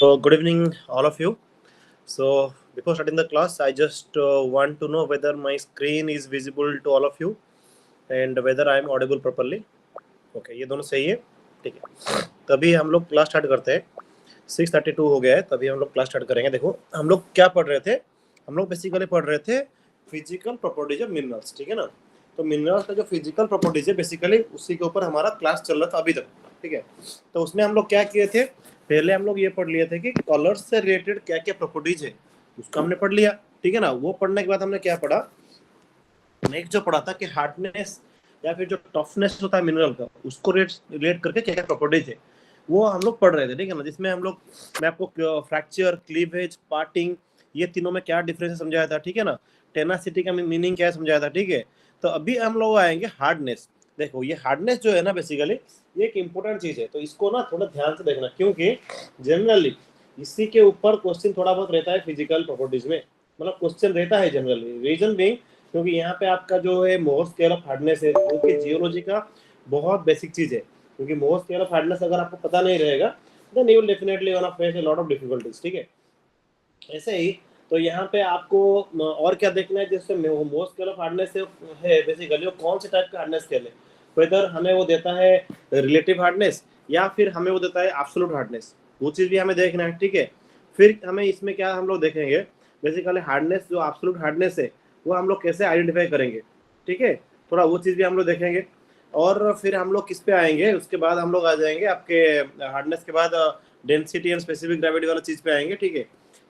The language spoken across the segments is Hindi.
So, good evening, all of you. So, before starting the class, I just want to know whether my screen is visible to all of you and whether I am audible properly. Okay, ये दोनों सही है, ठीक है। तभी हम लोग क्लास स्टार्ट करते हैं। 6:32 हो गया है, तभी हम लोग क्लास स्टार्ट करेंगे। देखो, हम लोग क्या पढ़ रहे थे? हम लोग बेसिकली पढ़ रहे थे फिजिकल प्रॉपर्टीज ऑफ मिनरल्स, ठीक है ना। तो मिनरल्स का जो फिजिकल प्रॉपर्टीज है, बेसिकली उसी के ऊपर हमारा क्लास चल रहा था अभी तक, ठीक है। तो उसमें हम लोग क्या किए थे? पहले हम लोग ये पढ़ लिए थे कि कलर्स से रिलेटेड क्या क्या प्रॉपर्टीज है, उसको हमने पढ़ लिया, ठीक है ना। वो पढ़ने के बाद हमने क्या पढ़ा? नेक्स्ट जो पढ़ा था कि हार्डनेस या फिर जो टफनेस होता है मिनरल का, उसको रिलेट करके क्या क्या प्रॉपर्टीज है, वो हम लोग पढ़ रहे थे, ठीक है ना। जिसमें हम लोग, मैं आपको फ्रैक्चर, क्लीवेज, पार्टिंग, ये तीनों में क्या डिफरेंस समझाया था, ठीक है ना। टेनासिटी का मीनिंग क्या समझाया था, ठीक है। तो अभी हम लोग आएंगे हार्डनेस। देखो, ये हार्डनेस जो है ना, बेसिकली ये एक इंपॉर्टेंट चीज है, तो इसको ना थोड़ा ध्यान से देखना, क्योंकि जनरली इसी के ऊपर क्वेश्चन थोड़ा बहुत रहता है फिजिकल प्रॉपर्टीज में, मतलब क्वेश्चन रहता है जनरली। रीजन बीइंग, क्योंकि यहाँ पे आपका जो है मोर स्केल ऑफ हार्डनेस है, जो कि जियोलॉजी का बहुत बेसिक चीज है। क्योंकि मोर स्केल ऑफ हार्डनेस अगर आपको पता नहीं रहेगा, then you will definitely gonna face a lot of difficulties, ठीक है। ऐसे ही तो यहाँ पे आपको और क्या देखना है, जैसे मोर स्केल ऑफ हार्डनेस है बेसिकली, वो कौन से टाइप का हार्डनेस स्केल है। वेदर हमें वो देता है रिलेटिव हार्डनेस या फिर हमें वो देता है एब्सोल्यूट हार्डनेस, वो चीज भी हमें देखना है, ठीक है। फिर हमें इसमें क्या हम लोग देखेंगे, बेसिकली हार्डनेस, जो एब्सोल्यूट हार्डनेस है, वो हम लोग कैसे आइडेंटिफाई करेंगे, ठीक है। थोड़ा वो चीज़ भी हम लोग देखेंगे। और फिर हम लोग किस पे आएंगे, उसके बाद हम लोग आ जाएंगे आपके हार्डनेस के बाद डेंसिटी एंड स्पेसिफिक ग्रेविटी वाला चीज़ पे आएंगे, ठीक है।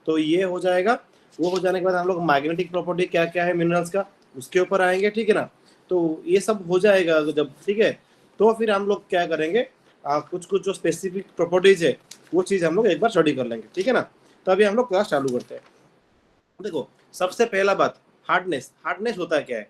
तो ये हो जाएगा। वो हो जाने के बाद हम लोग मैग्नेटिक प्रॉपर्टी क्या क्या है मिनरल्स का, उसके ऊपर आएंगे, ठीक है ना। तो ये सब हो जाएगा जब, ठीक है। तो फिर हम लोग क्या करेंगे, कुछ कुछ जो स्पेसिफिक प्रॉपर्टीज है, वो चीज़ हम लोग एक बार स्टडी कर लेंगे, ठीक है ना। तो अभी हम लोग क्लास चालू करते हैं। देखो, सबसे पहला बात, हार्डनेस। हार्डनेस होता है क्या है?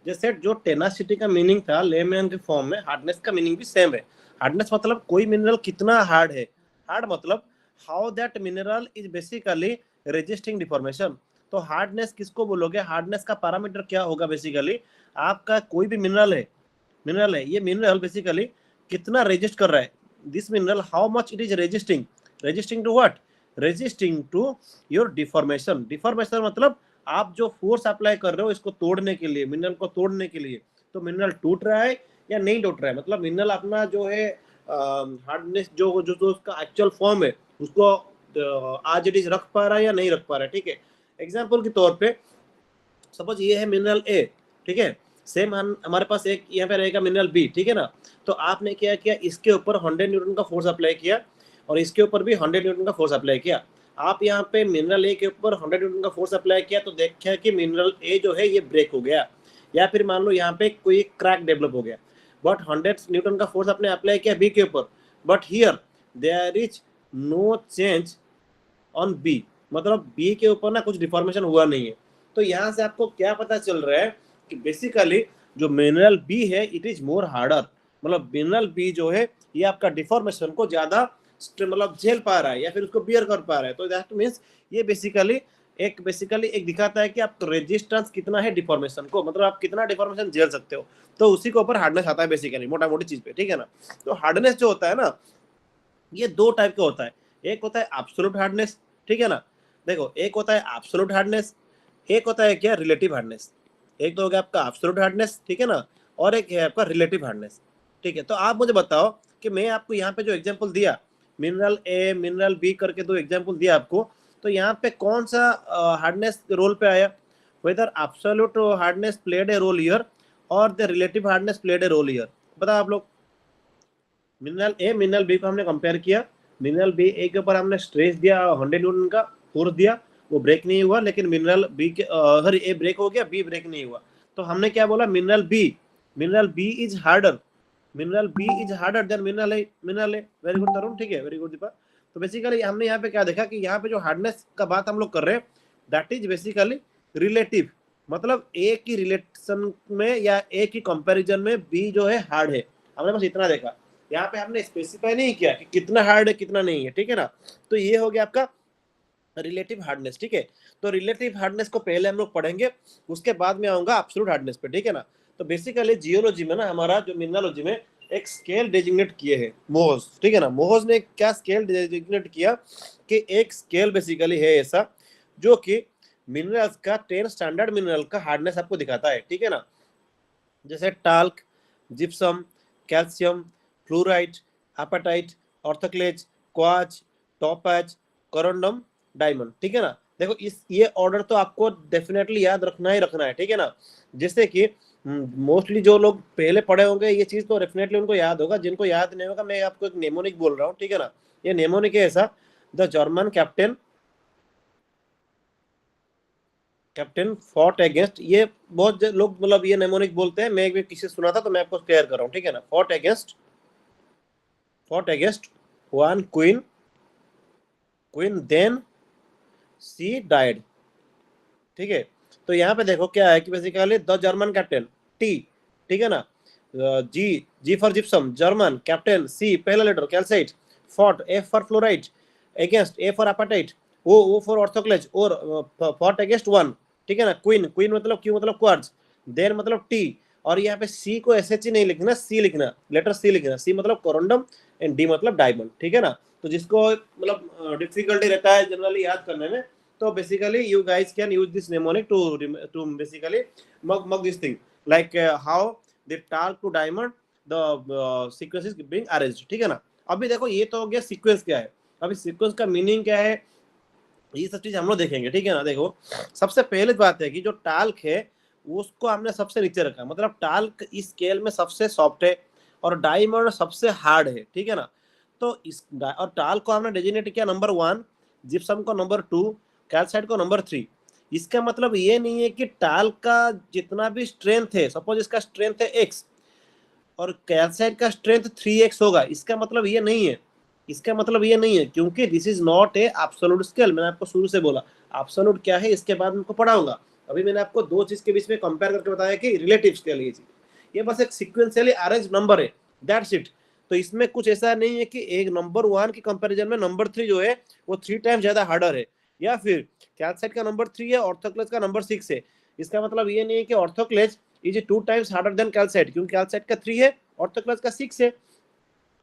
जैसे जो टेनासिटी का मीनिंग था लेमैन के फॉर्म में, हार्डनेस का मीनिंग भी सेम है। हार्डनेस मतलब कोई मिनरल कितना हार्ड है। हार्ड मतलब how that mineral is basically resisting deformation. तो हार्डनेस किसको बोलोगे? हार्डनेस का पैरामीटर क्या होगा? बेसिकली आपका कोई भी मिनरल है, ये मिनरल बेसिकली कितना रेजिस्ट कर रहा है। This mineral how much it is resisting. Resisting to what? Resisting to your deformation. Deformation मतलब आप जो फोर्स अप्लाई कर रहे हो इसको तोड़ने के लिए, मिनरल को तोड़ने के लिए। तो मिनरल टूट रहा है या नहीं टूट रहा है, मतलब मिनरल अपना जो है हार्डनेस, जो उसका एक्चुअल फॉर्म है, उसको आज इट इज रख पा रहा है या नहीं रख पा रहा है, ठीक है। एग्जाम्पल के तौर पे सपोज ये है मिनरल ए, ठीक है। सेम हमारे पास एक यहाँ पे रहेगा मिनरल बी, ठीक है ना। तो आपने क्या किया, इसके ऊपर 100 न्यूटन का फोर्स अप्लाई किया और इसके ऊपर भी 100 न्यूटन का फोर्स अप्लाई किया। आप यहाँ पे मिनरल ए के ऊपर 100 न्यूटन का फोर्स अप्लाई किया, तो देखा कि मिनरल ए जो है ये ब्रेक हो गया, या फिर मान लो यहाँ पे कोई क्रैक डेवलप हो गया। बट 100 न्यूटन का फोर्स आपने अप्लाई किया बी के ऊपर, but here there is no change on B, मतलब बी के ऊपर ना कुछ डिफॉर्मेशन हुआ नहीं है। तो यहाँ से आपको क्या पता चल रहा है कि बेसिकली जो मिनरल बी है इट इज मोर हार्डर, मतलब मिनरल बी जो है ये आपका डिफॉर्मेशन को ज्यादा मतलब झेल पा रहा है या फिर उसको बियर कर पा रहा है। तो दैट मीन्स ये बेसिकली एक दिखाता है कि आप रेजिस्टेंस कितना है डिफॉर्मेशन को, मतलब आप कितना डिफॉर्मेशन झेल सकते हो। तो उसी के ऊपर हार्डनेस आता है बेसिकली, मोटा मोटी चीज पे, ठीक है ना। तो हार्डनेस जो होता है ना, ये दो टाइप का होता है। एक होता है एब्सोल्यूट हार्डनेस, ठीक है ना। देखो, एक होता है एब्सोल्यूट हार्डनेस, एक होता है क्या, रिलेटिव हार्डनेस। एक तो हो गया आपका एब्सोल्यूट हार्डनेस, ठीक है ना, और एक है आपका रिलेटिव हार्डनेस, ठीक है। तो आप मुझे बताओ कि मैं आपको यहाँ पे जो एग्जांपल दिया, मिनरल ए, मिनरल बी करके दो एग्जांपल दिया आपको, तो यहाँ पे कौन सा हार्डनेस रोल पे आया? Whether absolute hardness played a role here or the relative hardness played a role here? बताओ आप लोग। मिनरल ए, मिनरल बी को हमने कंपेयर किया। मिनरल बी ए के ऊपर हमने स्ट्रेस दिया, 100 न्यूटन का फोर्स दिया, वो ब्रेक नहीं हुआ। लेकिन मिनरल बी के हर ए ब्रेक हो गया, बी ब्रेक नहीं हुआ। तो हमने क्या बोला? Mineral B is harder, mineral B is harder than mineral A. Very good Tarun, ठीक है, वेरी गुड दीपा। तो बेसिकली हमने यहाँ पे क्या देखा कि यहाँ पे जो हार्डनेस का बात हम लोग कर रहे हैं, दैट इज बेसिकली रिलेटिव, मतलब ए की रिलेशन में या ए की कंपैरिजन में बी जो है हार्ड है। हमने बस इतना देखा, यहाँ पे हमने स्पेसिफाई नहीं किया कि कितना हार्ड है कितना नहीं है, ठीक है ना। तो ये हो गया आपका रिलेटिव हार्डनेस, ठीक है। तो रिलेटिव हार्डनेस को पहले हम लोग पढ़ेंगे, उसके बाद में आऊंगा एब्सोल्यूट हार्डनेस पे, ठीक है ना। तो बेसिकली जियोलॉजी में ना, हमारा जो मिनरलोजी में एक स्केल डेजिग्नेट किए हैं मोहज, ठीक है ना। मोहज ने क्या स्केल डेजिग्नेट किया कि एक स्केल बेसिकली है ऐसा जो कि मिनरल्स का 10 स्टैंडर्ड मिनरल का हार्डनेस आपको दिखाता है, ठीक है ना। जैसे talc, gypsum, calcium, fluoride, apatite, orthoclase, quartz, topaz, corundum, diamond, ठीक है ना। देखो इस ये ऑर्डर तो आपको डेफिनेटली याद रखना ही रखना है, ठीक है ना। जैसे कि मोस्टली जो लोग पहले पढ़े होंगे ये चीज तो डेफिनेटली उनको याद होगा, जिनको याद नहीं होगा मैं आपको एक नेमोनिक बोल रहा हूँ, ठीक है ना। ये नेमोनिक है ऐसा, the German captain fought against, ये बहुत लोग मतलब ये नेमोनिक बोलते हैं, मैं एक भी किसी से सुना था तो मैं आपको क्लियर कर रहा हूँ, ठीक है ना। Fought against one queen then C died, ठीक है। तो यहाँ पे देखो क्या है कि basically the German captain T, ठीक है ना। जी, G for gypsum German, captain C पहला लेटर calcite, fought F for fluoride, against A for apatite, O for orthoclase और फॉट अगेंस्ट वन, ठीक है ना। क्वीन मतलब क्यू मतलब क्वार्ट्ज, देन मतलब टी, और यहाँ पे सी को एस एच नहीं लिखना, सी लिखना, लेटर सी लिखना, सी मतलब कोरोंडम एंड डी मतलब डायमंड, ठीक है ना। तो जिसको मतलब डिफिकल्टी रहता है जनरली याद करने में, so basically you guys can use this mnemonic to basically mug this thing, like how the talk to diamond the sequence is being arranged, ठीक है ना। अभी देखो ये तो हो गया सीक्वेंस क्या है, अभी सीक्वेंस का मीनिंग क्या है ये सब चीज हम लोग देखेंगे, ठीक है ना। देखो सबसे पहले बात है कि जो टाल्क है उसको हमने सबसे नीचे रखा, मतलब टाल्क इस स्केल में सबसे सॉफ्ट है और डायमंड सबसे हार्ड है, ठीक है ना। तो इस और टाल्क को हमने डेजिग्नेट किया नंबर 1, जिप्सम को नंबर 2, कैल्साइट को नंबर 3। इसका मतलब ये नहीं है कि टाल्क का जितना भी स्ट्रेंथ है, सपोज इसका स्ट्रेंथ है x और कैल्साइट का स्ट्रेंथ 3x होगा, इसका मतलब ये नहीं है, इसका मतलब ये नहीं है, क्योंकि this is not a absolute scale. मैंने आपको शुरू से बोला एब्सोल्यूट क्या है इसके बाद उनको पढ़ाऊंगा। अभी मैंने आपको दो चीज के बीच में कंपेयर करके बताया कि रिलेटिव स्केल ये चीज, ये बस एक सिक्वेंशियली अरेंज नंबर है, दैट्स इट। तो इसमें कुछ ऐसा नहीं है कि एक नंबर 1 की कंपैरिजन में नंबर 3 जो है वो 3 टाइम ज्यादा हार्डर है, या फिर कैल्साइट का नंबर 3 है ऑर्थोक्लेज का नंबर 6 है। इसका मतलब ये नहीं है कि orthoclase is 2 times harder than calcite, क्योंकि कैल्साइट का 3 है ऑर्थोक्लेज का 6 है।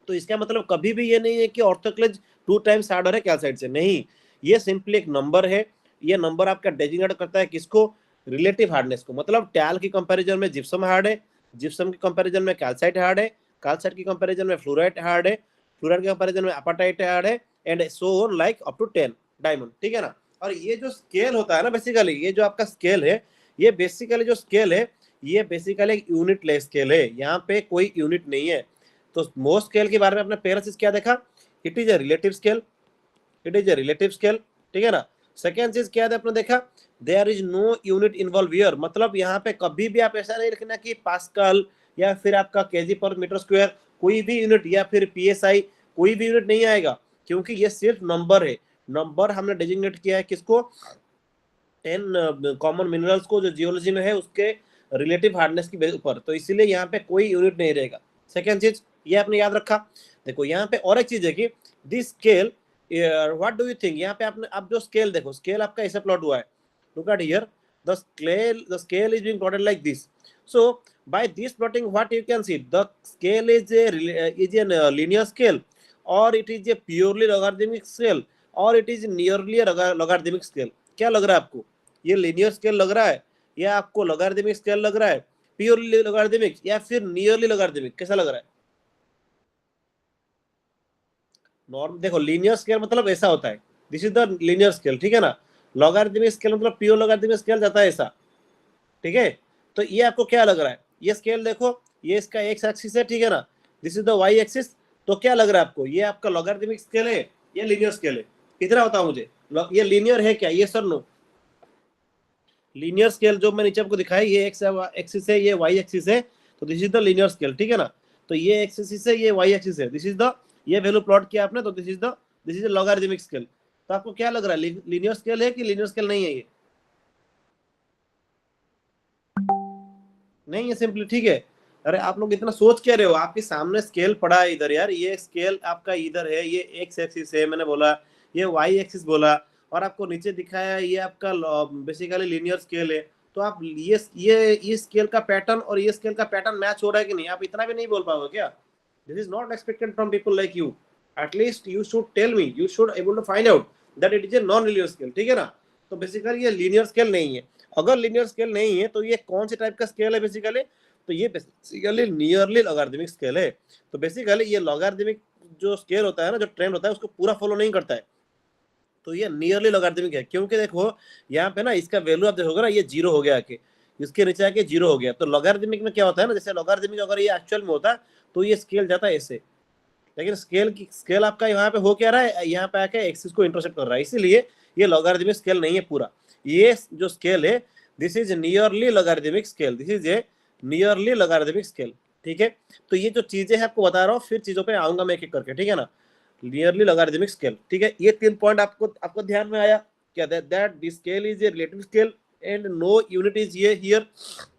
तो इसका मतलब कभी भी ये नहीं है कि ऑर्थोक्लेज 2 टाइम्स हार्डर है कैल्साइट से, नहीं। ये सिंपली एक नंबर है, ये नंबर आपका डेजिग्नेट करता है किसको, रिलेटिव हार्डनेस को। मतलब टैल की कंपैरिजन में जिप्सम हार्ड है, जिप्सम की कंपैरिजन में कैल्साइट हार्ड है, कैल्साइट की कंपैरिजन में फ्लोराइड हार्ड है, फ्लोराइड की कंपैरिजन में एपेटाइट हार्ड है, and so on like up to 10 diamond, ठीक है ना। और ये जो स्केल होता है ना बेसिकली, ये जो आपका स्केल है, ये बेसिकली जो स्केल है ये बेसिकली एक यूनिट लेस स्केल है, यहाँ पे कोई यूनिट नहीं है। तो मोस्ट स्केल के बारे में अपने पहला चीज क्या देखा, it is a relative scale, it is a relative scale, ठीक है ना। सेकेंड चीज क्या है आपने देखा, there is no unit involve here, मतलब यहाँ पे कभी भी आप ऐसा नहीं लिखना कि पास्कल या फिर आपका केजी पर मीटर स्क्वायर, कोई भी यूनिट या फिर पीएसआई, कोई भी यूनिट नहीं आएगा, क्योंकि ये सिर्फ नंबर है। नंबर हमने डेजिग्नेट किया है किसको, 10 कॉमन मिनरल्स को जो जियोलॉजी में है उसके रिलेटिव हार्डनेस के ऊपर, तो इसीलिए यहाँ पे कोई यूनिट नहीं रहेगा। सेकेंड चीज ये आपने याद रखा। देखो यहाँ पे और एक चीज है कि this scale, what do you think, यहाँ पे आपने अब जो स्केल देखो, स्केल आपका ऐसे प्लॉट हुआ है, look at here, the scale is being plotted like this. So by this plotting what you can see, the scale is an linear scale, or it is a purely logarithmic scale, or it is nearly a logarithmic scale। क्या लग रहा है आपको, ये लीनियर स्केल लग रहा है या आपको लोगारिथमिक स्केल लग रहा है, प्योरली लोगारिथमिक या फिर नियरली लोगारिथमिक, कैसा लग रहा है। नॉर्म देखो लीनियर स्केल मतलब ऐसा होता है, this is the linear scale, ठीक है ना। लॉगरिथमिक स्केल मतलब प्योर लॉगरिथमिक स्केल जाता है ऐसा, ठीक है। तो ये आपको क्या लग रहा है, ये स्केल देखो, ये इसका एक्स एक्सिस है, ठीक है ना, this is the Y axis. तो क्या लग रहा है आपको, ये आपका लॉगरिथमिक स्केल है, ये लीनियर स्केल है, कितना बताओ मुझे, ये लीनियर है क्या, ये सर नो। लीनियर स्केल जो मैं नीचे आपको दिखाया, ये एक्स एक्सिस है, ये वाई एक्सिस है, तो this is the linear scale, ठीक है ना। तो ये एक्स एक्सिस है, ये वाई एक्सिस है, दिस इज द, ये वैल्यू प्लॉट किया आपने, तो this is the logarithmic scale. तो आपको क्या लग रहा है, लीनियर स्केल है कि लीनियर स्केल नहीं है, ये नहीं है सिंपली, ठीक है। अरे आप लोग इतना सोच क्या रहे हो, आपके सामने स्केल पड़ा है इधर यार, ये स्केल आपका इधर है, ये एक्स एक्सिस है मैंने बोला, ये वाई एक्सिस बोला, और आपको नीचे दिखाया ये आपका बेसिकली लीनियर स्केल है। तो आप ये स्केल का पैटर्न और ये स्केल का पैटर्न मैच हो रहा है कि नहीं, आप इतना भी नहीं बोल पाओगे क्या। This is not expected from people like you. At least you should tell me, you should able to find out that it is a non linear scale, ठीक है ना? तो बेसिकली ये लीनियर स्केल नहीं है. अगर लीनियर स्केल नहीं है तो ये कौन से टाइप का स्केल है बेसिकली? तो ये बेसिकली नियरली लॉगरिथमिक स्केल है. तो बेसिकली ये लॉगरिथमिक जो स्केल होता है ना, जो ट्रेंड होता है, उसको पूरा फॉलो नहीं करता है. तो ये नियरली लॉगरिथमिक है, क्योंकि देखो यहाँ पे ना इसका वैल्यू आप देखोगे ना, ये जीरो हो गया आके, इसके नीचे आके जीरो हो गया. तो लॉगरिथमिक में क्या होता है ना, जैसे लॉगरिथमिक अगर ये एक्चुअल में होता तो ये स्केल जाता है ऐसे, लेकिन स्केल आपका यहाँ पे हो क्या रहा है, यहाँ पे आके एक्सिस को इंटरसेक्ट कर रहा है, इसीलिए ये लॉगरिथमिक स्केल नहीं है पूरा. ये जो स्केल है, this is nearly logarithmic scale, this is a nearly logarithmic scale. ठीक है, तो ये जो चीजें हैं आपको बता रहा हूँ, फिर चीजों पे आऊंगा मैं एक एक करके, ठीक है ना. नियरली लॉगरिथमिक स्केल, ठीक है. ये 3 पॉइंट आपको ध्यान में आया क्या? That this scale is a relative scale and no unit is ये here,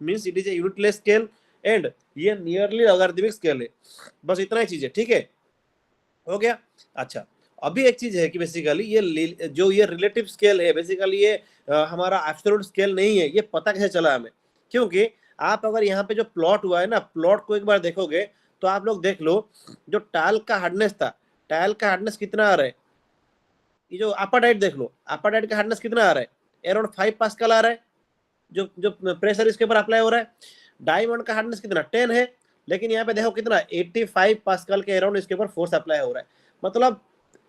means it is a unitless scale and ये नियरली लॉगरिथमिक स्केल है. बस इतना ही चीज है, ठीक है, हो गया. अच्छा, अभी एक चीज है कि बेसिकली ये जो ये रिलेटिव स्केल है, बेसिकली ये हमारा एब्सोल्यूट स्केल नहीं है. ये पता कैसे चला हमें? क्योंकि आप अगर यहाँ पे जो प्लॉट हुआ है ना, प्लॉट को एक बार देखोगे तो आप लोग देख लो, जो टाइल का हार्डनेस था, टाइल का हार्डनेस कितना आ रहा है? ये जो अपाटाइट देख लो, अपाटाइट का हार्डनेस कितना आ रहा है? अराउंड 5 पास्कल आ रहा है, जो जो प्रेशर इसके ऊपर अप्लाई हो रहा है. डायमंड का हार्डनेस कितना? 10 है, लेकिन यहाँ पे देखो कितना 85 पास्कल के अराउंड इसके ऊपर फोर्स अप्लाई हो रहा है. मतलब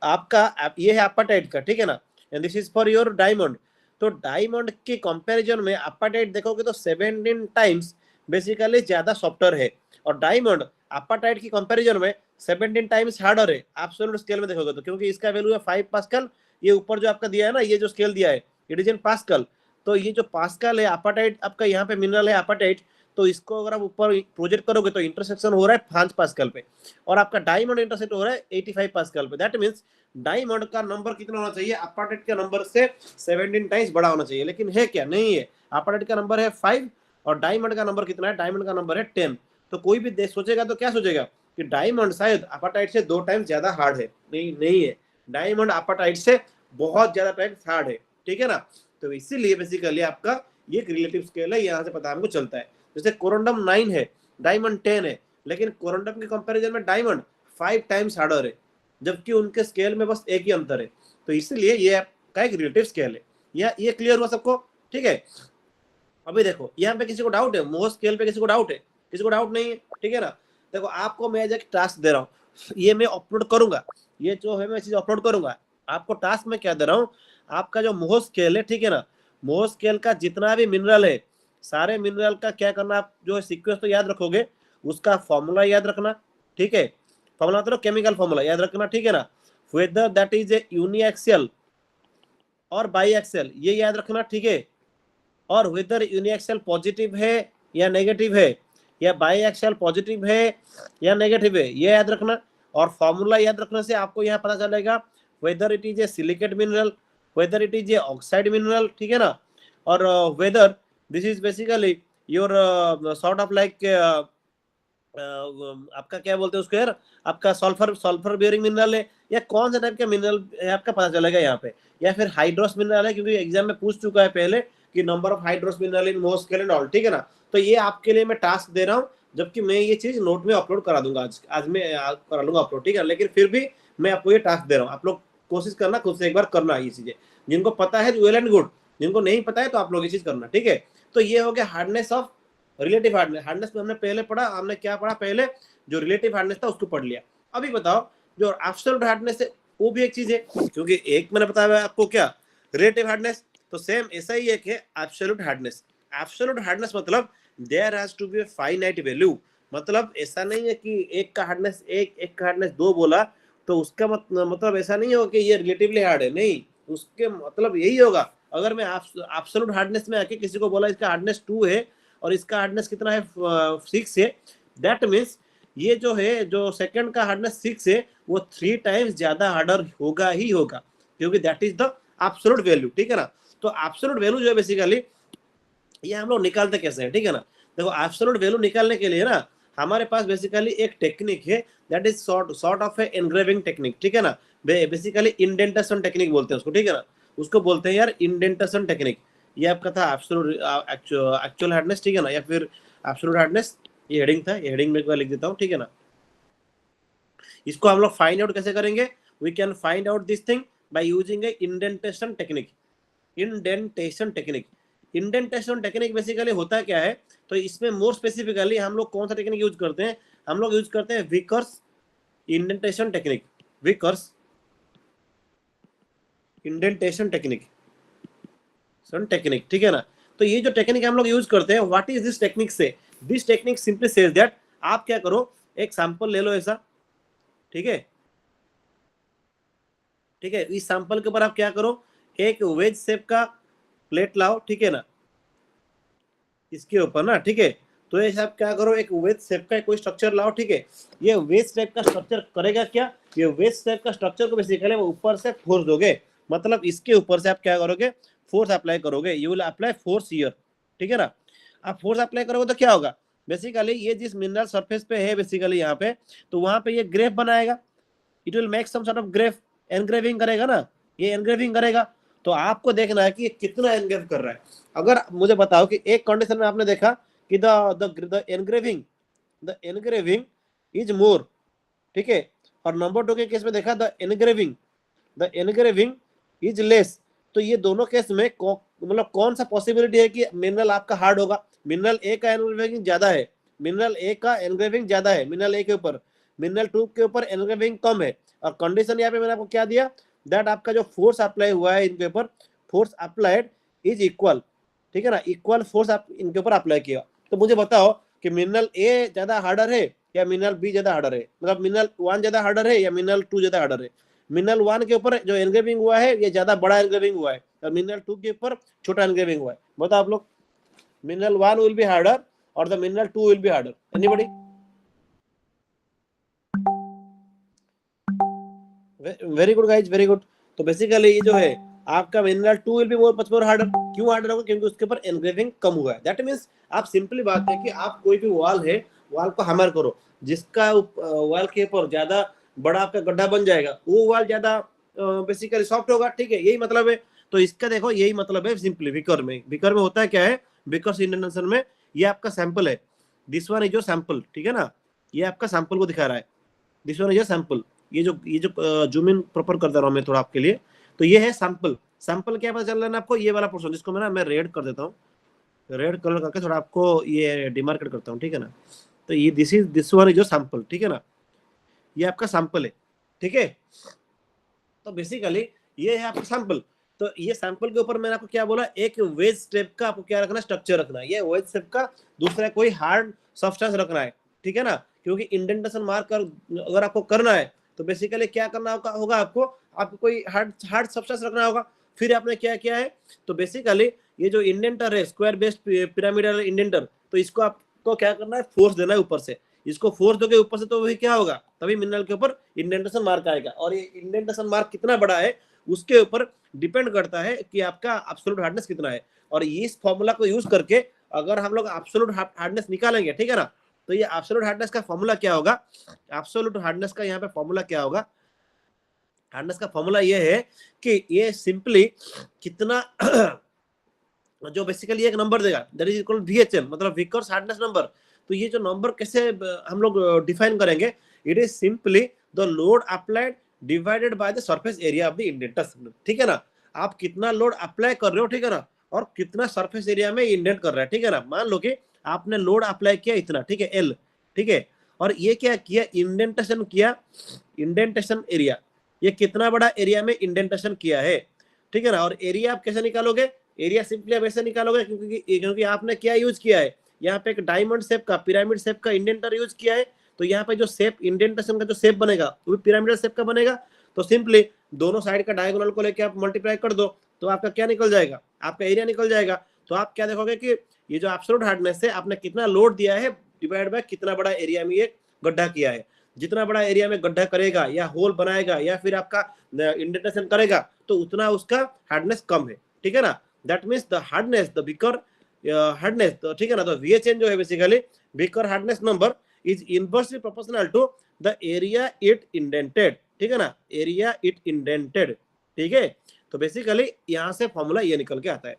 आपका ये है अपाटाइट का, ठीक है ना, and this is for your diamond. तो डायमंड के कंपैरिजन में अपाटाइट देखोगे तो 17 टाइम्स बेसिकली ज्यादा सॉफ्टर है, और डायमंड अपाटाइट की कंपैरिजन में 17 टाइम्स हार्डर है एब्सोल्यूट स्केल में देखोगे तो, क्योंकि इसका वैल्यू है 5 पास्कल. ये ऊपर जो आपका दिया है ना, ये जो स्केल दिया है इट इज इन पास्कल. तो ये जो पास्कल है अपाटाइट, आपका यहाँ पे मिनरल है अपाटाइट, तो इसको अगर आप ऊपर प्रोजेक्ट करोगे तो इंटरसेक्शन हो रहा है 5 पास्कल पे, और आपका डायमंड इंटरसेक्ट हो रहा है 85 पास्कल पे. दैट मींस डायमंड का नंबर कितना होना चाहिए? अपाटाइट के नंबर से 17 टाइम्स बड़ा होना चाहिए, लेकिन है क्या? नहीं है. अपाटाइट का नंबर है 5 और डायमंड का नंबर कितना है? डायमंड का नंबर है 10. तो कोई भी देश सोचेगा तो क्या सोचेगा कि डायमंड शायद अपाटाइट से 2 टाइम्स ज्यादा हार्ड है. नहीं है, डायमंड अपाटाइट से बहुत ज्यादा टाइम्स हार्ड है, ठीक है ना. तो इसीलिए बेसिकली आपका ये एक रिलेटिव स्केल है, यहाँ से पता हमको चलता है. जैसे कोरंडम 9 है, डायमंड 10 है, लेकिन कोरंडम के कंपैरिजन में डायमंड 5 टाइम्स हार्डर है, जबकि उनके स्केल में बस एक ही अंतर है. तो इसीलिए ये आपका एक रिलेटिव स्केल है. ये क्लियर हुआ सबको? ठीक है. अभी देखो यहाँ पे किसी को डाउट है? मोह स्केल पे किसी को डाउट है? किसी को डाउट नहीं है, ठीक है ना. देखो आपको मैं एक टास्क दे रहा हूँ, ये मैं अपलोड करूंगा, ये जो है मैं चीज अपलोड करूंगा. आपको टास्क में क्या दे रहा हूँ? आपका जो मोह स्केल है, ठीक है ना, मोह स्केल का जितना भी मिनरल है, सारे मिनरल का क्या करना, आप जो है सीक्वेंस तो याद रखोगे, उसका फॉर्मूला याद रखना, ठीक है. फॉर्मूला तो केमिकल फॉर्मूला याद रखना, ठीक है ना. Whether that is a uniaxial और बाईएक्सियल, ये याद रखना, ठीक है. और वेदर यूनिएक्सियल पॉजिटिव है या नेगेटिव है, या बाईएक्सियल पॉजिटिव है या नेगेटिव है, ये याद रखना. और फॉर्मूला याद रखने से आपको यहाँ पता चलेगा whether it is A silicate mineral, whether it is A oxide mineral, ठीक है ना. और whether this is basically your sort of like आपका क्या बोलते हैं उसको यार, आपका सल्फर बियरिंग मिनरल है, या कौन सा टाइप का मिनरल है आपका पता चलेगा यहाँ पे. या फिर हाइड्रोस मिनरल है, क्योंकि एग्जाम में पूछ चुका है पहले कि नंबर ऑफ हाइड्रोस मिनरल इन मोह स्केल एंड ऑल, ठीक है ना. तो ये आपके लिए मैं टास्क दे रहा हूँ, जबकि मैं ये चीज नोट में अपलोड करा दूंगा, आज मैं करा लूंगा अपलोड, ठीक है. लेकिन फिर भी मैं आपको ये टास्क दे रहा हूँ, आप लोग कोशिश करना खुद से एक बार करना ये चीजें. जिनको पता है वेल एंड गुड, जिनको नहीं पता है तो आप लोग ये चीज करना, ठीक है. तो ये हो गया hardness of relative hardness. Hardness में हमने पहले पढ़ा, हमने क्या पढ़ा पहले? जो रिलेटिव हार्डनेस था उसको पढ़ लिया. अभी बताओ जो एब्सोल्यूट हार्डनेस है, वो भी एक चीज है, क्योंकि एक मैंने बताया आपको क्या, रिलेटिव हार्डनेस, तो सेम ऐसा ही एक है एब्सोल्यूट हार्डनेस. एब्सोल्यूट हार्डनेस मतलब there has to be a finite value. मतलब ऐसा नहीं है कि एक का हार्डनेस एक का हार्डनेस 2 बोला तो उसका मतलब ऐसा नहीं होगा कि ये रिलेटिवली हार्ड है. नहीं, उसके मतलब यही होगा. अगर मैं एब्सोल्यूट हार्डनेस में आके किसी को बोला इसका हार्डनेस 2 है और इसका हार्डनेस कितना है 6 है, दैट मीन्स ये जो है, जो सेकंड का हार्डनेस 6 है, वो 3 टाइम्स ज्यादा हार्डर होगा ही होगा, क्योंकि that is the absolute value, ठीक है ना. तो एब्सोल्यूट वैल्यू जो है बेसिकली ये हम लोग निकालते कैसे हैं, ठीक है ना. देखो एब्सोल्यूट वैल्यू निकालने के लिए ना हमारे पास बेसिकली एक टेक्निक है, that is sort of A engraving technique, ठीक है ना. बेसिकली इंडेंटेशन टेक्निक बोलते हैं उसको, ठीक है ना. उसको बोलते हैं यार इंडेंटेशन टेक्निक. ये आपका था एब्सोल्यूट एक्चुअल हार्डनेस, ठीक है ना, या फिर एब्सोल्यूट हार्डनेस. ये हेडिंग था, ये हेडिंग में एक बार लिख देता हूँ, ठीक है ना. इसको हम लोग फाइंड आउट कैसे करेंगे? We can find out this thing by using a indentation technique. Indentation technique, indentation technique basically होता क्या है? तो इसमें मोर स्पेसिफिकली हम लोग कौन सा टेक्निक यूज करते हैं? हम लोग यूज करते हैं Vickers indentation technique. Vickers indentation technique, सन टेक्निक, ठीक है ना? तो ये जो टेक्निक हम लोग यूज करते हैं, व्हाट इज दिस टेक्निक से? This technique simply says that, आप क्या करो, एक सैंपल ले लो ऐसा, ठीक है, ठीक है, इस सैंपल के ऊपर आप क्या करो, एक वेज शेप का प्लेट लाओ, ठीक है ना, इसके ऊपर ना, ठीक है, तो ये आप क्या करो, एक वेज शेप का कोई स्ट्रक्चर लाओ, ठीक है, ये वेज शेप का स्ट्रक्चर करेगा क्या? ये वेज शेप का स्ट्रक्चर को बेसिकली ऊपर से फोर्स दोगे, मतलब इसके ऊपर से आप क्या करोगे, फोर्स अप्लाई करोगे, you will apply force here, ठीक है ना? आप फोर्स अप्लाई करोगे तो क्या होगा, बेसिकली ये जिस मिनरल सरफेस पे है बेसिकली यहाँ पे, तो वहां पे ये ग्रेफ बनाएगा, it will make some sort of graph, engraving करेगा ना, ये एनग्रेविंग करेगा। तो आपको देखना है कि ये कितना एनग्रेव कर रहा है। अगर मुझे बताओ कि एक कंडीशन में आपने देखा कि द एनग्रेविंग इज मोर, ठीक है, और नंबर 2 के केस में देखा द एनग्रेविंग इज लेस, तो ये दोनों केस में मतलब कौन सा पॉसिबिलिटी है कि मिनरल आपका हार्ड होगा? मिनरल ए का एनग्रेविंग ज्यादा है, मिनरल ए का एनग्रेविंग ज्यादा है मिनरल ए के ऊपर, मिनरल 2 के ऊपर एनग्रेविंग कम है। और कंडीशन यहाँ पे मैंने आपको क्या दिया, दैट आपका जो फोर्स अप्लाई हुआ है इनके ऊपर, फोर्स अप्लाइड इज इक्वल, ठीक है ना, इक्वल फोर्स आप इनके ऊपर अप्लाई किया। तो मुझे बताओ कि मिनरल ए ज्यादा हार्डर है या मिनरल बी ज्यादा हार्डर है, मतलब मिनरल 1 ज्यादा हार्डर है या मिनरल 2 ज्यादा हार्डर है? मिनरल 1 के ऊपर जो एनग्रेविंग हुआ है ये ज्यादा बड़ा एनग्रेविंग हुआ है, और मिनरल 2 के ऊपर छोटा एनग्रेविंग हुआ है। बताओ आप लोग, मिनरल 1 विल बी हार्डर और the mineral 2 will be harder, anybody? Very good guys, very good. तो बेसिकली ये जो है आपका mineral 2 will be much more harder. क्यों हार्डर होगा? क्योंकि उसके ऊपर एनग्रेविंग कम हुआ है। दैट मींस आप सिंपली बात है कि आप कोई भी वॉल है, वॉल को हैमर करो, जिसका वॉल के ऊपर ज्यादा बड़ा आपका गड्ढा बन जाएगा, वो वॉल ज्यादा बेसिकली सॉफ्ट होगा, ठीक है, यही मतलब है। तो इसका देखो यही मतलब है सिंपली। विकर में होता है क्या है, विकर्स इंडेंटेशन में ये आपका सैंपल है, this one is your sample, ठीक है ना, ये आपका सैंपल को दिखा रहा है, this one is your sample. ये जो जूम इन प्रॉपर कर दे रहा हूं मैं थोड़ा आपके लिए, तो ये है सैंपल। सैंपल क्या पता चल रहा है ना आपको, ये वाला पोर्शन जिसको मैं रेड कर देता हूँ, रेड कलर करके थोड़ा आपको ये डिमार्केट करता हूँ, ठीक है ना। तो ये this one is your sample, ठीक है ना, ये आपका सैंपल है, ठीक है। तो बेसिकली ये है आपका सैंपल। तो ये सैंपल के ऊपर मैंने आपको क्या बोला, एक वेज स्टेप का आपको क्या रखना, स्ट्रक्चर रखना है, ये वेज स्टेप का, दूसरा कोई हार्ड सब्सटेंस रखना है, ठीक है ना, क्योंकि इंडेंटेशन मार्क अगर आपको करना है तो बेसिकली क्या करना होगा आपको कोई हार्ड सब्सटेंस रखना होगा। फिर आपने क्या किया है, तो बेसिकली ये जो इंडेंटर है, स्क्वायर बेस्ड पिरामिडल इंडेंटर, तो इसको आपको क्या करना है, फोर्स देना है ऊपर से। इसको फोर्स दोगे ऊपर से तो वही क्या होगा, तभी मिनरल के ऊपर इंडेंटेशन मार्क आएगा। और ये इंडेंटेशन मार्क कितना बड़ा है उसके ऊपर डिपेंड करता है कि आपका एब्सोल्यूट हार्डनेस कितना है। और इस फॉर्मूला को यूज करके अगर हम लोग एब्सोल्यूट हार्डनेस निकालेंगे, ठीक है ना, तो ये एब्सोल्यूट हार्डनेस का फॉर्मूला क्या होगा, एब्सोल्यूट हार्डनेस का यहाँ पे फॉर्मूला क्या होगा, हार्डनेस का फॉर्मूला ये है कि ये सिंपली कितना जो बेसिकली एक नंबर देगा, दैट इज इक्वल VHM, मतलब विकर्स हार्डनेस नंबर। तो ये जो नंबर कैसे हम लोग डिफाइन करेंगे, it is simply the load applied divided by the surface area of the indenter, ठीक है ना। आप कितना लोड अप्लाई कर रहे हो, ठीक है ना, और कितना सरफेस एरिया में इंडेंट कर रहा है, ठीक है ना। मान लो कि आपने लोड अप्लाई किया इतना, ठीक है, L, ठीक है, और ये क्या किया, इंडेंटेशन किया, इंडेंटेशन एरिया, ये कितना बड़ा एरिया में इंडेंटेशन किया है, ठीक है ना। और एरिया आप कैसे निकालोगे, एरिया सिंपली आप ऐसे निकालोगे क्योंकि आपने क्या यूज किया है, यहाँ पे एक डायमंड शेप का, पिरामिड शेप का इंडेंटर यूज किया है। तो यहाँ पे जो शेप, इंडेंटेशन का जो शेप बनेगा वो भी पिरामिडल शेप का बनेगा। तो सिंपली दोनों साइड का डायगोनल को लेके आप मल्टीप्लाई कर दो, तो आपका क्या निकल जाएगा, आपका एरिया निकल जाएगा। तो आप क्या देखोगे कि ये जो एब्सोल्यूट हार्डनेस है, आपने कितना लोड दिया है डिवाइड बाय कितना बड़ा एरिया में ये गड्ढा किया है। जितना बड़ा एरिया में गड्ढा करेगा या होल बनाएगा या फिर आपका इंडेंटेशन करेगा, तो उतना उसका हार्डनेस कम है, ठीक है ना। That means the hardness, the बिकर हार्डनेस, ठीक है ना, तो VHN जो है बेसिकली बिकर hardness number is inversely proportional to the area it indented, ठीक है ना, एरिया इट इंडेंटेड, ठीक है। तो बेसिकली यहाँ से फॉर्मूला ये निकल के आता है।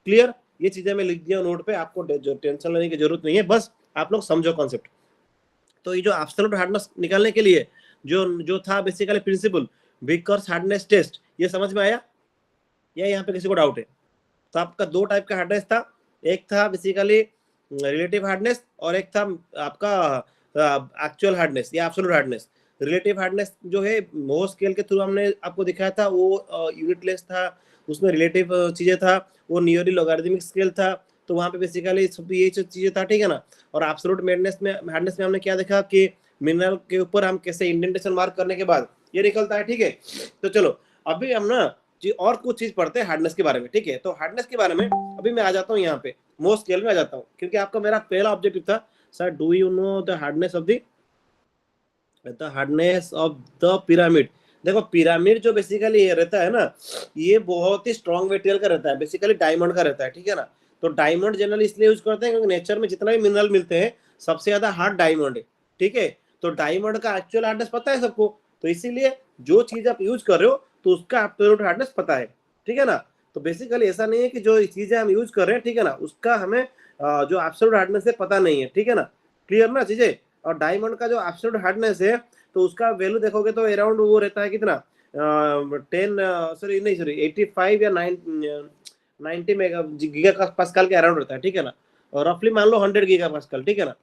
क्लियर? ये चीजें मैं लिख दिया नोट पे, आपको टेंशन लेने की जरूरत नहीं है, बस आप लोग समझो कॉन्सेप्ट। तो ये जो एब्सोल्यूट हार्डनेस निकालने के लिए जो जो था basically principle Vickers hardness test, ये समझ में आया या यहाँ पे किसी को डाउट है? तो आपका दो टाइप का हार्डनेस था, एक था बेसिकली रिलेटिव हार्डनेस और एक था आपका एक्चुअल हार्डनेस या एब्सोल्यूट हार्डनेस। रिलेटिव हार्डनेस जो है मोह स्केल के थ्रू हमने आपको दिखाया था, वो यूनिटलेस था, उसमें रिलेटिव चीजें था, वो नियरली लॉगरिथमिक स्केल था, तो वहां पे बेसिकली सब ये चीजें था, ठीक है ना। और एब्सोल्यूट हार्डनेस में हमने क्या देखा कि मिनरल के ऊपर हम कैसे इंडेंटेशन मार्क करने के बाद ये निकलता है, ठीक है। तो चलो अभी हम ना जी और कुछ चीज पढ़ते हैं हार्डनेस के बारे में, ठीक है। तो हार्डनेस के बारे में अभी मैं आ जाता हूँ यहाँ पे मोह स्केल में आ जाता हूँ, क्योंकि आपका मेरा पहला ऑब्जेक्टिव था sir do you know the hardness of the pyramid. देखो पिरामिड जो बेसिकली ये रहता है ना, ये बहुत ही स्ट्रॉन्ग मटेरियल का रहता है, बेसिकली डायमंड का रहता है, ठीक है ना। तो डायमंड जनरली इसलिए यूज करते हैं क्योंकि नेचर में जितना भी मिनरल मिलते हैं सबसे ज्यादा हार्ड डायमंड है, ठीक है। तो डायमंड का एक्चुअल हार्डनेस पता है सबको, तो इसीलिए जो चीज आप यूज कर रहे हो तो उसका एब्सोल्यूट हार्डनेस पता है, ठीक है ना। तो बेसिकली ऐसा नहीं है कि जो चीजें हम यूज कर रहे हैं, ठीक है ना, उसका हमें जो एब्सोल्यूट हार्डनेस है पता नहीं है, ठीक है ना। क्लियर ना चीजें। और डायमंड का जो एब्सोल्यूट हार्डनेस है तो उसका वैल्यू देखोगे तो अराउंड वो रहता है कितना 85 या 90 मेगा गीगा पास्कल के अराउंड रहता है, ठीक है ना। और रफली मान लो 100 गीगा पास्कल, ठीक है ना।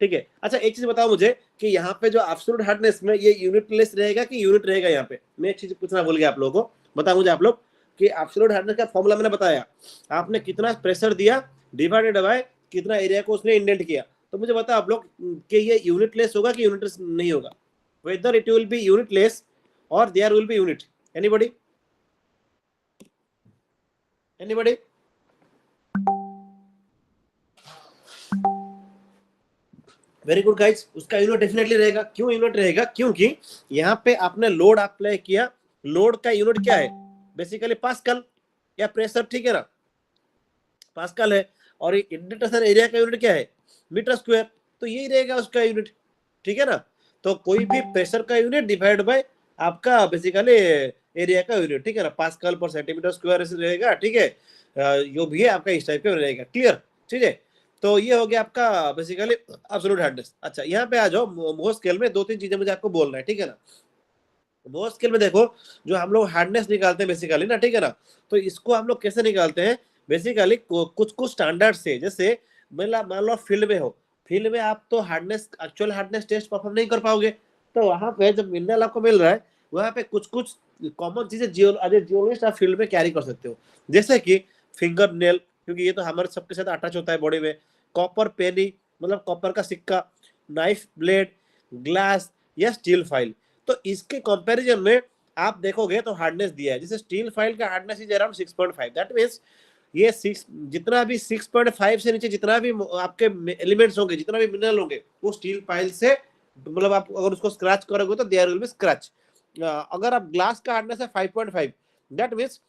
ठीक है, अच्छा एक चीज बताओ मुझे कि यहाँ पे जो एब्सोल्यूट हार्डनेस में ये यूनिटलेस रहेगा कि यूनिट रहेगा? यहाँ पे मैं एक चीज पूछना भूल गया आप लोगों को, बताओ मुझे आप लोग कि एब्सोल्यूट हार्डनेस का फॉर्मूला मैंने बताया, आपने कितना प्रेशर दिया डिवाइडेड बाय कितना एरिया को उसने इंडेंट किया। तो मुझे बताओ आप लोग कि ये यूनिटलेस होगा कि यूनिटलेस नहीं होगा? whether it will be unitless or there will be unit. Anybody? Very good guys, उसका यूनिट डेफिनेटली रहेगा। क्यों यूनिट रहेगा? क्योंकि यहाँ पे आपने लोड अप्लाई किया, लोड का यूनिट क्या है? बेसिकली पास्कल या प्रेशर, ठीक है ना, पास्कल है। और इंडेंटेशन एरिया का यूनिट क्या है? मीटर स्क्वायर, तो यही रहेगा उसका यूनिट, ठीक है ना। तो कोई भी प्रेशर का यूनिट डिवाइड बाय आपका बेसिकली एरिया का यूनिट, ठीक है ना, पास्कल पर सेंटीमीटर स्क्वायर रहेगा, ठीक है। जो भी है आपका इस टाइप का रहेगा, क्लियर, ठीक है। तो ये हो गया आपका बेसिकली एब्सोल्यूट हार्डनेस। अच्छा यहाँ पे आ जाओ, मोह स्केल में दो तीन चीजें मुझे आपको बोलना है, ठीक है ना। मोह स्केल में देखो जो हम लोग हार्डनेस निकालते हैं बेसिकली ना, ठीक है ना, तो इसको हम लोग कैसे निकालते हैं? बेसिकली कुछ कुछ स्टैंडर्ड से, जैसे मान लो फील्ड में हो, फील्ड में आप तो hardness actual hardness test perform नहीं कर पाओगे, तो वहां पे जब मिनरल आपको मिल रहा है वहां पे कुछ कुछ कॉमन चीजें जियोलॉजिस्ट आप फील्ड में कैरी कर सकते हो, जैसे कि फिंगर नेल, क्योंकि ये तो हमारे सबके साथ अटैच होता है बॉडी में, कॉपर पेनी मतलब कॉपर का सिक्का, नाइफ ब्लेड, ग्लास या स्टील फाइल। तो इसके कंपैरिजन में आप देखोगे तो हार्डनेस दिया है, जैसे स्टील फाइल का hardness is around 6.5, that means ये 6 जितना भी 6.5 से नीचे जितना भी आपके एलिमेंट्स होंगे, जितना भी मिनरल होंगे, वो स्टील फाइल से मतलब आप अगर उसको स्क्रैच करोगे तो देयर विल बी स्क्रैच। अगर आप ग्लास का हार्डनेस है 5.5, दैट मींस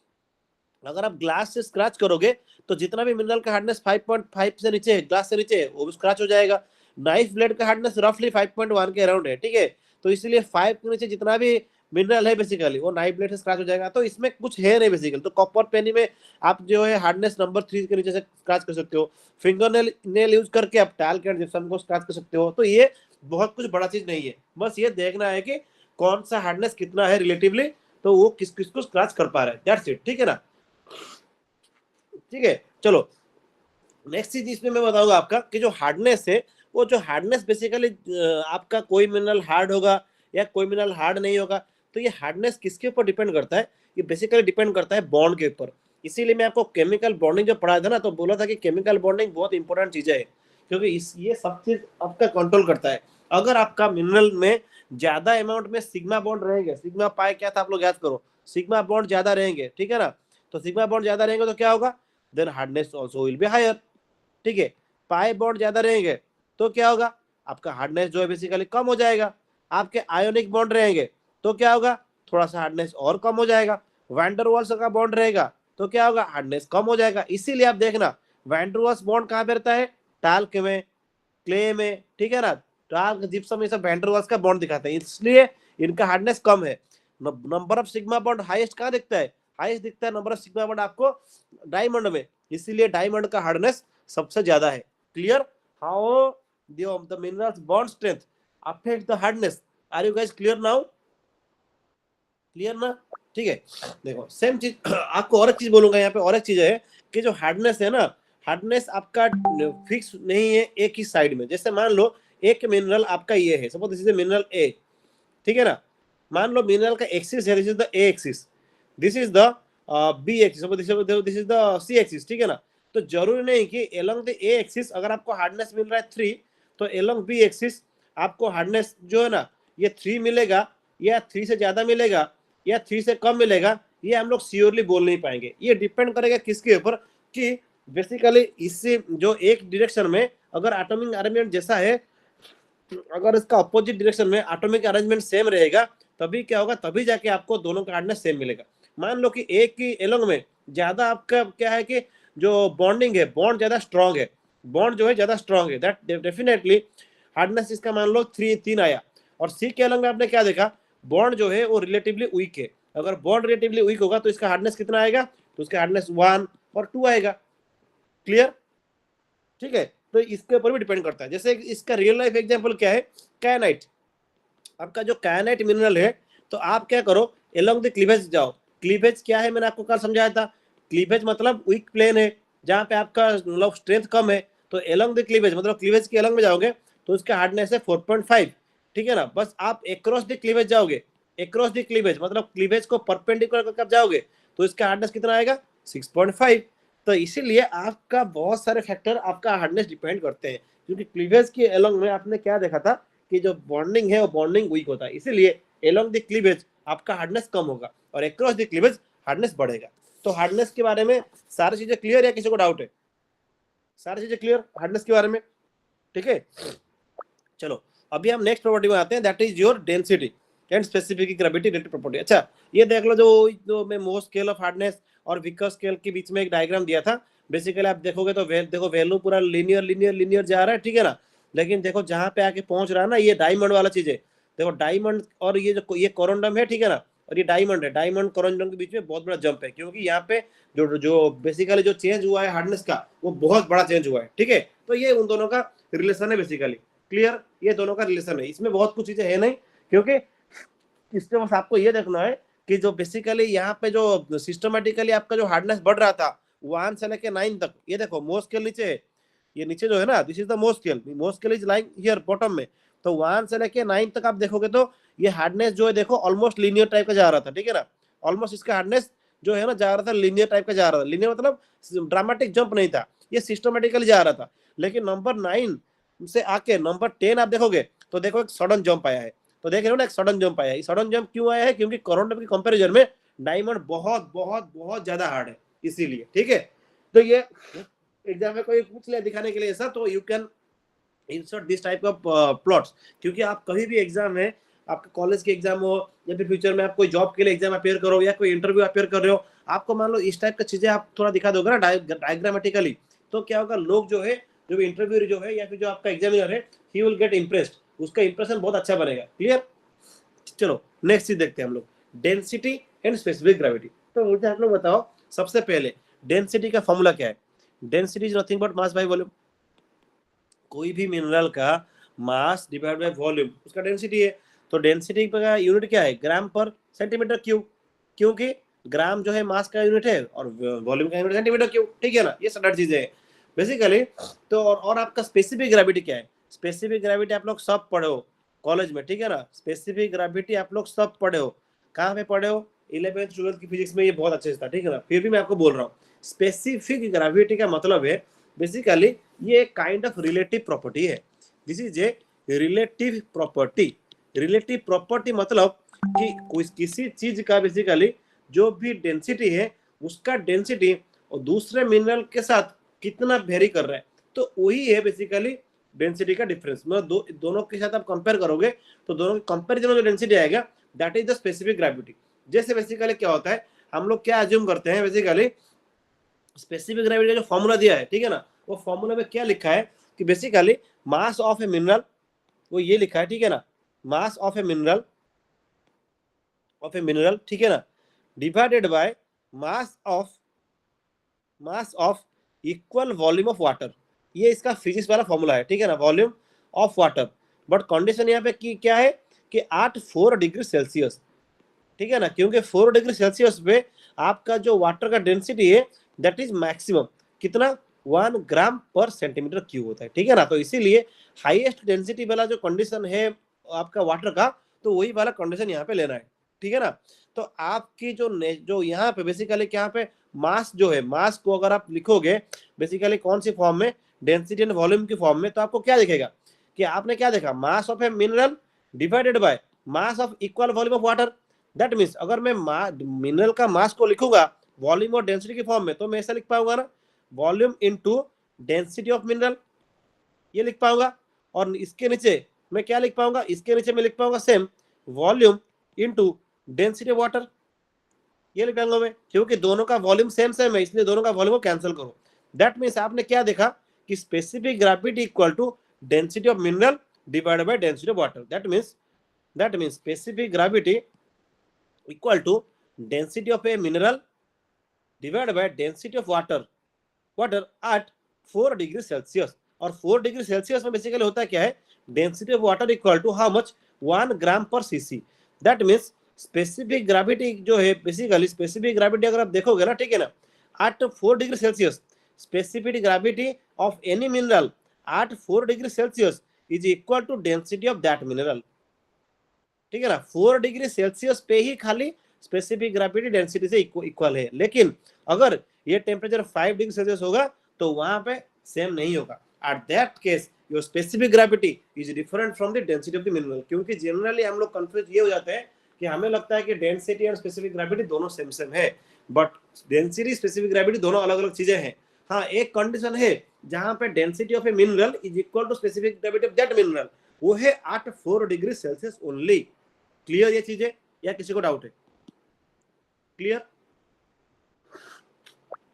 अगर आप ग्लास से स्क्रैच करोगे तो जितना भी मिनरल का हार्डनेस 5.5 से नीचे है, ग्लास से नीचे है, वो भी स्क्रैच हो जाएगा। नाइफ ब्लेड का हार्डनेस रफली 5.1 के अराउंड है, ठीक है। तो इसलिए 5 के नीचे जितना भी मिनरल है बेसिकली वो नाइफ ब्लेड से स्क्रैच हो जाएगा। तो इसमें कुछ है नहीं बेसिकली। तो कॉपर पेनी में आप जो है हार्डनेस नंबर 3 के नीचे से स्क्रैच कर सकते हो। फिंगर नेल यूज करके आप टाइल के जिप्सम को स्क्रैच कर सकते हो। तो ये बहुत कुछ बड़ा चीज नहीं है, बस ये देखना है कि कौन सा हार्डनेस कितना है रिलेटिवली, तो वो किस किस को स्क्रैच कर पा रहा है, दैट्स इट, ठीक है ना। ठीक है, चलो नेक्स्ट चीज इसमें मैं बताऊंगा आपका कि जो हार्डनेस है, वो जो हार्डनेस बेसिकली आपका कोई मिनरल हार्ड होगा या कोई मिनरल हार्ड नहीं होगा, तो ये हार्डनेस किसके ऊपर डिपेंड करता है? ये बेसिकली डिपेंड करता है बॉन्ड के ऊपर। इसीलिए मैं आपको केमिकल बॉन्डिंग जो पढ़ाया था ना, तो बोला था कि केमिकल बॉन्डिंग बहुत इंपॉर्टेंट चीज है, क्योंकि ये सब चीज आपका कंट्रोल करता है। अगर आपका मिनरल में ज्यादा अमाउंट में सिग्मा बॉन्ड रहेंगे, सिग्मा पाई क्या था आप लोग याद करो, सिग्मा बॉन्ड ज्यादा रहेंगे, ठीक है ना। तो सिग्मा बॉन्ड ज्यादा रहेंगे तो क्या होगा? Then hardness also will be higher, ठीक है। पाई बॉन्ड ज्यादा रहेंगे तो क्या होगा? आपका हार्डनेस जो है बेसिकली कम हो जाएगा। आपके आयोनिक बॉन्ड रहेंगे तो क्या होगा? थोड़ा सा हार्डनेस और कम हो जाएगा। वैंडरवाल्स का बॉन्ड रहेगा तो क्या होगा? हार्डनेस कम हो जाएगा। इसीलिए आप देखना वैंडरवाल्स बॉन्ड कहाँ पे रहता है? टाल्क में, क्ले में, ठीक है ना। टाल्क जिप्सम ये सब वैंडरवाल्स का बॉन्ड दिखाते हैं, इसलिए इनका हार्डनेस कम है। Number of sigma bond highest कहाँ दिखता है? हाईएस्ट दिखता है नंबर ऑफ सिग्मा बॉन्ड आपको डायमंड में, इसीलिए डायमंड का हार्डनेस सबसे ज्यादा है। Clear? How the minerals bond strength affect the hardness? Are you guys clear now? Clear ना? ठीक है, देखो सेम चीज आपको और एक चीज बोलूंगा यहाँ पे, और एक चीज है कि जो हार्डनेस है ना, हार्डनेस आपका फिक्स नहीं है एक ही साइड में। जैसे मान लो एक मिनरल आपका ये है, suppose this is mineral A, ठीक है ना, मान लो मिनरल का एक्सिस है, this is the A axis, this is the B axis, suppose this is the C axis, ठीक है ना। तो जरूरी नहीं कि एलोंग द ए एक्सिस अगर आपको हार्डनेस मिल रहा है 3, तो एलोंग बी एक्सिस आपको हार्डनेस जो है ना ये 3 मिलेगा, या 3 से ज्यादा मिलेगा, या 3 से कम मिलेगा, ये हम लोग श्योरली बोल नहीं पाएंगे। ये डिपेंड करेगा किसके ऊपर, कि बेसिकली इससे जो एक डायरेक्शन में अगर एटॉमिक अरेंजमेंट जैसा है, अगर इसका अपोजिट डायरेक्शन में एटॉमिक अरेंजमेंट सेम रहेगा, तभी क्या होगा, तभी जाके आपको दोनों का हार्डनेस सेम मिलेगा। मान लो कि एक ही एलोंग में ज्यादा आपका क्या है कि जो बॉन्डिंग है, बॉन्ड ज्यादा स्ट्रांग है, बॉन्ड जो है ज्यादा स्ट्रांग है, दैट डेफिनेटली हार्डनेस इसका मान लो 3 आया। और सी के एलोंग में आपने क्या देखा, बॉन्ड जो है वो रिलेटिवली वीक है। अगर बॉन्ड रिलेटिवली वीक होगा तो इसका हार्डनेस कितना आएगा, तो इसका हार्डनेस 1 और 2 आएगा। क्लियर? ठीक है, तो इसके ऊपर भी डिपेंड करता है। जैसे इसका रियल लाइफ एग्जांपल क्या है, कायनाइट। आपका जो कायनाइट मिनरल है, तो आप क्या करो, एलोंग द क्लीवेज जाओ। क्लीवेज क्या है, मैंने आपको कल समझाया था। क्लीवेज मतलब वीक प्लेन है, जहां पे आपका मतलब स्ट्रेंथ कम है, तो एलोंग द क्लीवेज मतलब क्लीवेज के एलोंग में जाओगे तो उसका हार्डनेस है 4.5, ठीक है ना। बस आप एक्रॉस द क्लीवेज जाओगे, एक्रॉस द क्लीवेज मतलब क्लीवेज को परपेंडिकुलर करके आप जाओगे, तो इसका हार्डनेस कितना आएगा, 6.5। तो इसीलिए आपका बहुत सारे फैक्टर आपका हार्डनेस डिपेंड करते हैं, क्योंकि क्लीवेज के एलोंग में आपने क्या देखा था कि जो बॉन्डिंग है वो बॉन्डिंग वीक होता है, इसीलिए एलोंग द क्लीवेज आपका हार्डनेस कम होगा और एक्रॉस द क्लीवेज हार्डनेस बढ़ेगा। तो हार्डनेस के बारे में सारी चीजें क्लियर है, किसी को डाउट है? सारी चीजें क्लियर हार्डनेस के बारे में, ठीक है। चलो अभी हम नेक्स्ट प्रॉपर्टी में आते हैं, that is your density and specific gravity related property. अच्छा ये देख लो, जो मैं मोह स्केल ऑफ हार्डनेस और विकर्स स्केल के बीच में एक डायग्राम दिया था। बेसिकली आप देखोगे तो देखो वैल्यू पूरा लीनियर लीनियर लीनियर जा रहा है, ठीक है ना। लेकिन देखो जहां पे आके पहुंच रहा है ना, ये डायमंड वाला चीज है। देखो डायमंड और ये जो ये कोरोंडम है, ठीक है ना, और ये डायमंड है। डायमंड कोरोंडम के बीच में बहुत बड़ा जंप है, क्योंकि यहाँ पे जो जो बेसिकली जो चेंज हुआ है हार्डनेस का, वो बहुत बड़ा चेंज हुआ है, ठीक है। तो ये उन दोनों का रिलेशन है बेसिकली। क्लियर? ये दोनों का रिलेशन है, इसमें बहुत कुछ चीजें है नहीं, क्योंकि इसमें बस आपको ये देखना है कि जो बेसिकली यहाँ पे जो सिस्टमेटिकली आपका जो हार्डनेस बढ़ रहा था 1 से लेके 9 तक, ये देखो मोह स्केल नीचे है, ये नीचे जो है ना, दिस इज द मोह स्केल, मोह scale is lying here bottom में। तो 1 से लेके 9 तक आप देखोगे तो ये हार्डनेस जो है देखो ऑलमोस्ट लीनियर टाइप का जा रहा था, ठीक है ना। ऑलमोस्ट इसका हार्डनेस जो है ना जा रहा था लीनियर टाइप का जा रहा था। लीनियर मतलब ड्रामेटिक जंप नहीं था, ये सिस्टमेटिकली जा रहा था। लेकिन नंबर 9 से आके नंबर 10 आप देखोगे तो देखो एक सडन जंप आया है। तो देख रहे हो ना, एक सडन जंप आया है। सडन जंप क्यों आया है, क्योंकि कोरोंडम के कंपैरिजन में डायमंड बहुत बहुत बहुत ज्यादा हार्ड है, इसीलिए, ठीक है। तो ये एग्जाम में कोई पूछ ले दिखाने के लिए ऐसा, तो you can insert this type of plots. क्योंकि आप कभी भी एग्जाम में, आपके कॉलेज के एग्जाम हो या फिर फ्यूचर में आप कोई जॉब के लिए एग्जाम अपेयर करो या कोई इंटरव्यू अपेयर कर रहे हो, आपको मान लो इस टाइप का चीजें आप थोड़ा दिखा दोगे ना डायग्रामेटिकली, तो क्या होगा, लोग जो है, जो इंटरव्यू जो है या फिर जो आपका एग्जामिनर है, ही विल गेट इम्प्रेस्ड, उसका इंप्रेशन बहुत अच्छा बनेगा। क्लियर? चलो नेक्स्ट चीज देखते हैं हम लोग, डेंसिटी एंड स्पेसिफिक ग्रेविटी। तो मुझे आप लोग बताओ, सबसे पहले डेंसिटी का फॉर्मूला क्या है? Density is nothing but mass by volume. कोई भी मिनरल का मास डिवाइड बाय वॉल्यूम उसका डेंसिटी है। तो डेंसिटी का यूनिट क्या है, ग्राम पर सेंटीमीटर क्यूब, क्योंकि ग्राम जो है मास का यूनिट है और वॉल्यूम का यूनिट सेंटीमीटर क्यूब, ठीक है ना। ये स्टैंडर्ड चीजें हैं बेसिकली। तो और आपका स्पेसिफिक ग्रेविटी क्या है? स्पेसिफिक ग्रेविटी आप लोग सब पढ़े हो कॉलेज में, ठीक है ना। स्पेसिफिक ग्रेविटी आप लोग सब पढ़े हो, कहाँ पे पढ़े हो, 11th 12th की फिजिक्स में ये बहुत अच्छे से था, ठीक है ना। फिर भी मैं आपको बोल रहा हूँ, स्पेसिफिक ग्रेविटी का मतलब है बेसिकली ये एक काइंड ऑफ रिलेटिव प्रॉपर्टी है। This is a relative property. Relative property मतलब कि कोई किसी चीज का बेसिकली जो भी डेंसिटी है, उसका डेंसिटी और दूसरे मिनरल के साथ कितना वेरी कर रहा है, तो वही है बेसिकली डेंसिटी का डिफरेंस। मतलब दोनों के साथ आप कंपेयर करोगे तो दोनों के कंपेरिजन में जो डेंसिटी आएगा, that is the specific gravity. जैसे बेसिकली क्या होता है, हम लोग क्या अज्यूम करते हैं, बेसिकली स्पेसिफिक ग्रेविटी का जो फॉर्मूला दिया है, ठीक है ना, वो फॉर्मूला में क्या लिखा है कि basically mass of a mineral, वो ये लिखा है, ठीक है ना, मास ऑफ ए मिनरल, ठीक है ना, divided by mass of equal volume of water. ये इसका फिजिक्स वाला फॉर्मूला है, ठीक है ना, volume of water. But condition यहाँ पे क्या है कि 4 डिग्री सेल्सियस, ठीक है ना, क्योंकि 4 डिग्री सेल्सियस पे आपका जो वाटर का डेंसिटी है दैट इज मैक्सिमम कितना 1 ग्राम पर सेंटीमीटर क्यूब होता है, ठीक है ना। तो इसीलिए हाईएस्ट डेंसिटी वाला जो कंडीशन है आपका वाटर का, तो वही वाला कंडीशन यहाँ पे लेना है, ठीक है ना। तो आपकी जो यहाँ पे बेसिकली यहाँ पे मास जो है, मास को अगर आप लिखोगे बेसिकली कौन सी फॉर्म में, डेंसिटी एंड वॉल्यूम की फॉर्म में, तो आपको क्या दिखेगा कि आपने क्या देखा, mass of a mineral divided by mass of equal volume of water. That means अगर मैं मिनरल का मास को लिखूंगा वॉल्यूम और डेंसिटी की फॉर्म में, तो मैं ऐसा लिख पाऊंगा ना, volume into density of mineral, ये लिख पाऊंगा। और इसके नीचे मैं क्या लिख पाऊंगा, इसके नीचे मैं लिख पाऊंगा same volume into density of water, ये लिख पाऊंगा मैं, क्योंकि दोनों का वॉल्यूम सेम सेम है, इसलिए दोनों का वॉल्यूम को कैंसिल करो। दैट मीन्स आपने क्या देखा कि specific gravity equal to density of mineral divided by density of water. That means specific gravity equal to density of a mineral divided by density of water at 4 degree Celsius. और 4 डिग्री सेल्सियस में बेसिकली होता है क्या है, density of water equal to how much 1 gram per CC. That means specific gravity जो है, बेसिकली स्पेसिफिक ग्रेविटी अगर आप देखोगे ना, ठीक है ना, at 4 degree Celsius specific gravity of any mineral at 4 degree Celsius is equal to density of that mineral, ठीक है ना। 4 डिग्री सेल्सियस पे ही खाली स्पेसिफिक ग्रेविटी डेंसिटी से इक्वल है, लेकिन अगर ये टेम्परेचर 5 डिग्री सेल्सियस होगा तो वहां पे सेम नहीं होगा। At that case your specific gravity is different from the density of the mineral. क्योंकि जनरली हम लोग कंफ्यूज ये हो जाते हैं कि हमें लगता है कि डेंसिटी एंड स्पेसिफिक ग्रेविटी दोनों सेम सेम है, बट डेंसिटी स्पेसिफिक ग्रेविटी दोनों अलग अलग चीजें हैं। हाँ, एक कंडीशन है जहां पे density of a mineral is equal to specific gravity of that mineral, वो है at 4 degree Celsius only. Clear ये चीजें, या किसी को डाउट है? क्लियर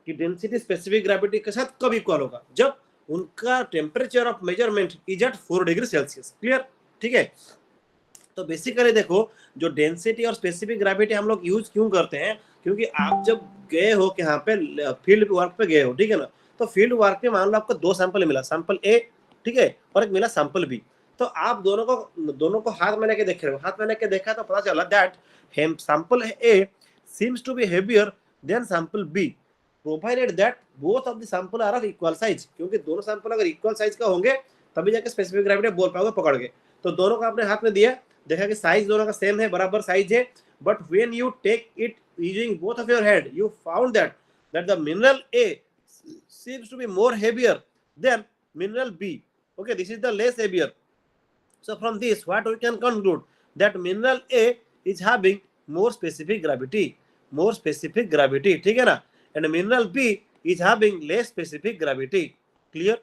कि डेंसिटी स्पेसिफिक ग्रेविटी के साथ कब इक्वल होगा, जब उनका temperature of measurement is at 4 degree Celsius. Clear, ठीक है। तो बेसिकली देखो, जो डेंसिटी और स्पेसिफिक ग्रेविटी हम लोग यूज क्यों करते हैं, क्योंकि आप जब गए हो कि यहाँ पे फील्ड वर्क पे गए हो, ठीक है ना, तो फील्ड वर्क पे मान लो आपको 2 सैंपल मिला, सैंपल ए, ठीक है, और एक मिला सैंपल बी। तो आप दोनों को हाथ में लेके देख रहे हो, हाथ में लेके देखा तो पता चला that sample A seems to be heavier than sample B, provided that both of the sample are of equal size. क्योंकि दोनों सैंपल अगर इक्वल साइज का होंगे तभी जाके स्पेसिफिक ग्रेविटी बोल पाओगे पकड़ के। तो दोनों को आपने हाथ में दिया, देखा कि साइज दोनों का सेम है, बराबर साइज है, but when you take it using both of your hand you found that the mineral A seems to be more heavier than mineral B. Okay, this is the less heavier. So from this what we can conclude that mineral A is having more specific gravity, ठीक है ना, and mineral B is having less specific gravity. Clear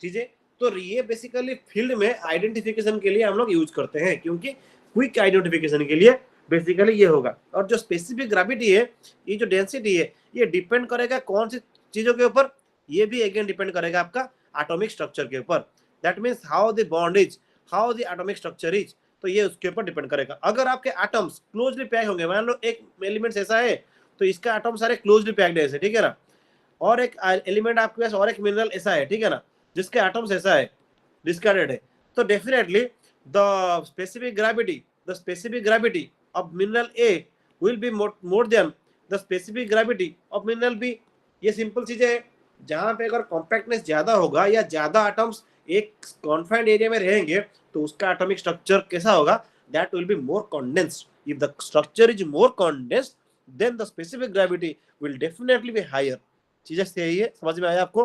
चीजें। तो ये बेसिकली फील्ड में आइडेंटिफिकेशन के लिए हम लोग यूज करते हैं, क्योंकि क्विक आइडेंटिफिकेशन के लिए बेसिकली ये होगा। और जो स्पेसिफिक ग्रेविटी है, ये जो डेंसिटी है, ये डिपेंड करेगा कौन सी चीजों के ऊपर, ये भी अगेन डिपेंड करेगा आपका एटॉमिक स्ट्रक्चर के ऊपर। That means how the bond is, how the atomic structure is, तो ये उसके ऊपर डिपेंड करेगा। अगर आपके एटम्स क्लोजली पैक होंगे, मान लो एक एलिमेंट ऐसा है तो इसका एटम सारे क्लोजली पैक्ड है ऐसे, ठीक है ना, और एक एलिमेंट आपके पास और एक मिनरल ऐसा है, ठीक है ना, जिसके एटम्स ऐसा है, डिस्कार्डेड है, तो definitely the specific gravity of mineral A will be more than the specific gravity of mineral B. ये सिंपल चीजें है। जहां पे अगर कॉम्पैक्टनेस ज्यादा होगा या ज्यादा एटम्स एक कॉन्फाइंड एरिया में रहेंगे तो उसका एटॉमिक स्ट्रक्चर कैसा होगा, that will be more condensed. If the structure is more condensed then the specific gravity will definitely be higher. चीजें सही है, समझ में आया आपको?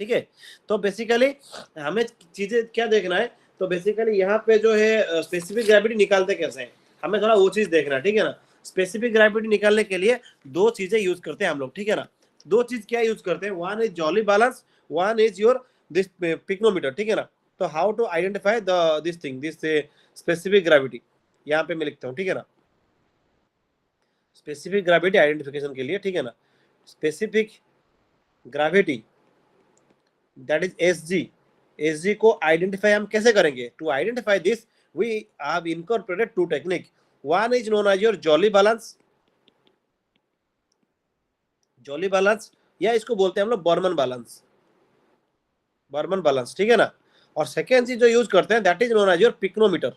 ठीक है। तो बेसिकली हमें चीजें क्या देखना है, तो बेसिकली यहाँ पे जो है स्पेसिफिक ग्रेविटी निकालते कैसे हैं, हमें थोड़ा वो चीज देखना है, ठीक है ना। स्पेसिफिक ग्रेविटी निकालने के लिए दो चीजें यूज करते हैं हम लोग, ठीक है ना। दो चीज क्या यूज करते हैं, one is jolly balance, one is your this pycnometer, ठीक है ना। तो how to identify this specific gravity, यहाँ पे मैं लिखता हूँ, ठीक है ना, स्पेसिफिक ग्रेविटी आइडेंटिफिकेशन के लिए, ठीक है ना। Specific gravity that is SG को आइडेंटिफाई हम कैसे करेंगे? To identify this we have incorporated two technique. One is known as your jolly balance, या इसको बोलते हैं हम लोग बर्मन बैलेंस, ठीक है ना। और सेकेंड चीज जो यूज करते हैं that is known as your pycnometer.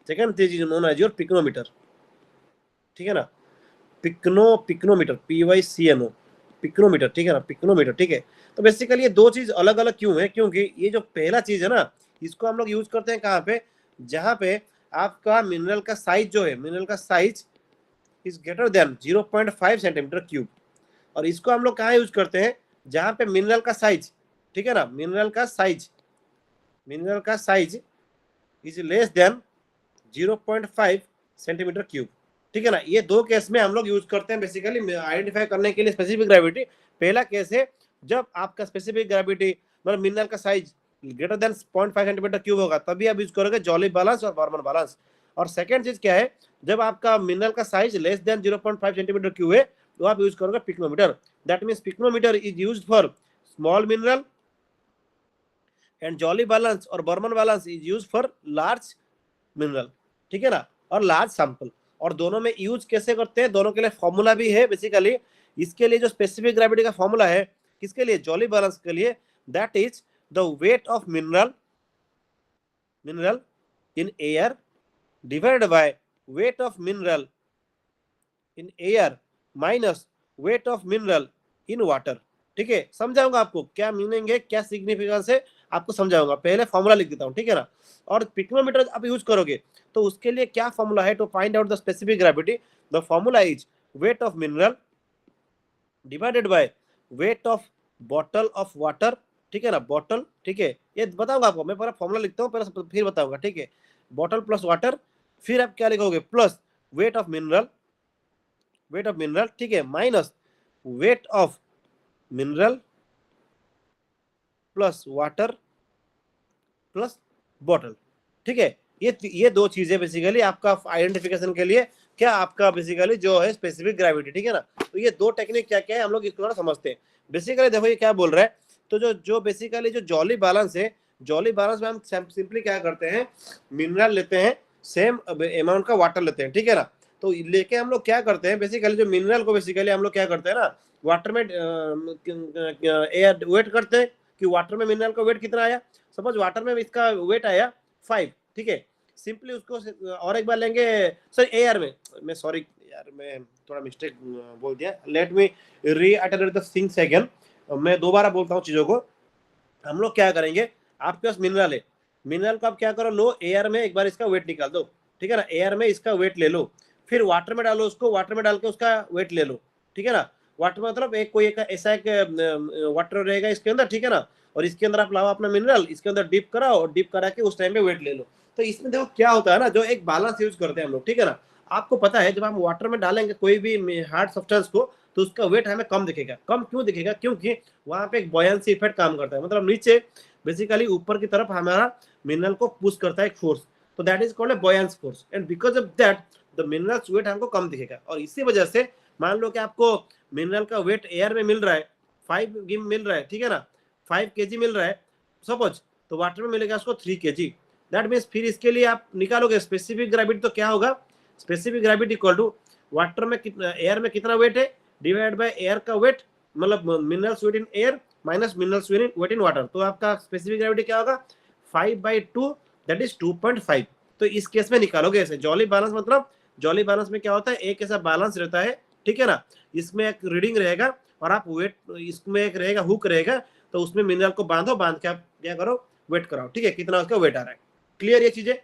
Second चीज is known as your pycnometer, ठीक है ना, पिक्नोमीटर, PYCNO, पिक्नोमीटर, ठीक है ना, पिक्नोमीटर, ठीक है। तो बेसिकली ये दो चीज अलग अलग क्यों है, क्योंकि ये जो पहला चीज है ना, इसको हम लोग यूज करते हैं कहाँ पे, जहां पे आपका मिनरल का साइज जो है, मिनरल का size is greater than 0.5 centimetre cube. और इसको हम लोग कहाँ यूज करते हैं, जहां पे मिनरल का साइज, ठीक है ना, मिनरल का size is less than 0.5 centimetre cube, ठीक है ना। ये दो केस में हम लोग यूज करते हैं बेसिकली आइडेंटिफाई करने के लिए स्पेसिफिक ग्रेविटी। पहला केस है जब आपका स्पेसिफिक ग्रेविटी मतलब मिनरल का size greater than 0.5 centimetre cube होगा, तभी आप यूज करोगे jolly balance or Berman balance. और सेकंड चीज क्या है, जब आपका मिनरल का size less than 0.5 centimetre cube है, तो आप यूज करोगे pycnometer. That means pycnometer is used for small mineral and Jolly balance or Berman balance is used for large mineral, ठीक है ना, और लार्ज सैंपल। और दोनों में यूज कैसे करते हैं, दोनों के लिए फॉर्मूला भी है बेसिकली। इसके लिए जो स्पेसिफिक ग्रेविटी का फॉर्मूला है, किसके लिए, जॉली बैलेंस के लिए, that is the wait of mineral in air divided by weight of mineral in air minus weight of mineral in water, ठीक है। समझाऊंगा आपको क्या मीनिंग है, क्या सिग्निफिकेंस है, आपको समझाऊंगा। पहले फॉर्मूला लिख देता हूं, ठीक है ना। और पिक्नोमीटर आप यूज करोगे तो उसके लिए क्या फॉर्मूला है, to find out the specific gravity, the formula is weight of mineral divided by weight of bottle of water, ठीक है ना, बॉटल, ठीक है। ये बताऊंगा आपको, मैं पहले फॉर्मूला लिखता हूँ पहले फिर बताऊंगा, ठीक है। बॉटल प्लस वाटर, फिर आप क्या लिखोगे, प्लस वेट ऑफ मिनरल, ठीक है, minus weight of mineral plus water plus bottle, ठीक है। ये दो चीजें बेसिकली आपका आइडेंटिफिकेशन के लिए, क्या आपका बेसिकली जो है स्पेसिफिक ग्रेविटी, ठीक है ना। तो ये दो टेक्निक क्या क्या है, हम लोग इसको थोड़ा समझते हैं। बेसिकली देखो ये क्या बोल रहा है, तो जो बेसिकली जो जॉली बैलेंस है, जॉली बैलेंस में हम सिंपली क्या करते हैं, मिनरल लेते हैं, सेम अमाउंट का वाटर लेते हैं, ठीक है ना। तो लेके हम लोग क्या करते हैं, बेसिकली जो मिनरल को बेसिकली हम लोग क्या करते हैं ना, वाटर में एयर वेट करते हैं कि वाटर में मिनरल का वेट कितना आया। सपोज वाटर में इसका वेट आया 5, ठीक है। सिंपली उसको और एक बार लेंगे, सर एयर में, मैं सॉरी यार मैं थोड़ा मिस्टेक बोल दिया, let me reiterate the things again. मैं दोबारा बोलता हूँ चीजों को। हम लोग क्या करेंगे, आपके पास मिनरल है, मिनरल को आप क्या करो, लो एयर में एक बार इसका वेट निकाल दो, ठीक है ना, एयर में इसका वेट ले लो, फिर वाटर में डालो उसको, वाटर में डाल के उसका वेट ले लो, ठीक है ना। वाटर में मतलब एक कोई एक ऐसा एक वाटर रहेगा इसके अंदर, ठीक है ना, और इसके अंदर आप लाओ अपना मिनरल, इसके अंदर डिप कराओ और डिप करा के उस टाइम पे वेट ले लो। तो इसमें देखो क्या होता है ना, जो एक बैलेंस यूज करते हैं हम लोग, ठीक है ना। आपको पता है जब हम वाटर में डालेंगे कोई भी हार्ड सब्सटेंस को, तो उसका वेट हमें कम दिखेगा। कम क्यों दिखेगा, क्योंकि वहां पे एक बॉयंसी इफेक्ट काम करता है, मतलब नीचे बेसिकली ऊपर की तरफ हमारा मिनरल को पुश करता है एक फोर्स, तो that is called a buoyancy force, and because of that the minerals weight हमको कम दिखेगा। और इसी वजह से मान लो कि आपको मिनरल का वेट एयर में मिल रहा है 5 गिम मिल रहा है, ठीक है ना, 5 kg मिल रहा है सपोज, तो वाटर में मिलेगा उसको 3 kg। दैट मीन्स फिर इसके लिए आप निकालोगे स्पेसिफिक ग्रेविटी, तो क्या होगा, specific gravity equal to water में कितना, एयर में कितना वेट है डिवाइड बाय एयर का वेट, मतलब minerals weight in air minus minerals weight in water. तो आपका स्पेसिफिक ग्रेविटी क्या होगा, 5/2, दैट इज 2.5। तो इस केस में निकालोगे ऐसे जॉली बैलेंस, मतलब जॉली बैलेंस में क्या होता है, एक ऐसा बैलेंस रहता है, ठीक है ना, इसमें एक रीडिंग रहेगा और आप वेट, इसमें एक रहेगा हुक रहेगा, तो उसमें मिनरल को बांधो, बांध के आप क्या करो, वेट कराओ, ठीक है, कितना उसका वेट आ रहा है। क्लियर ये चीजें,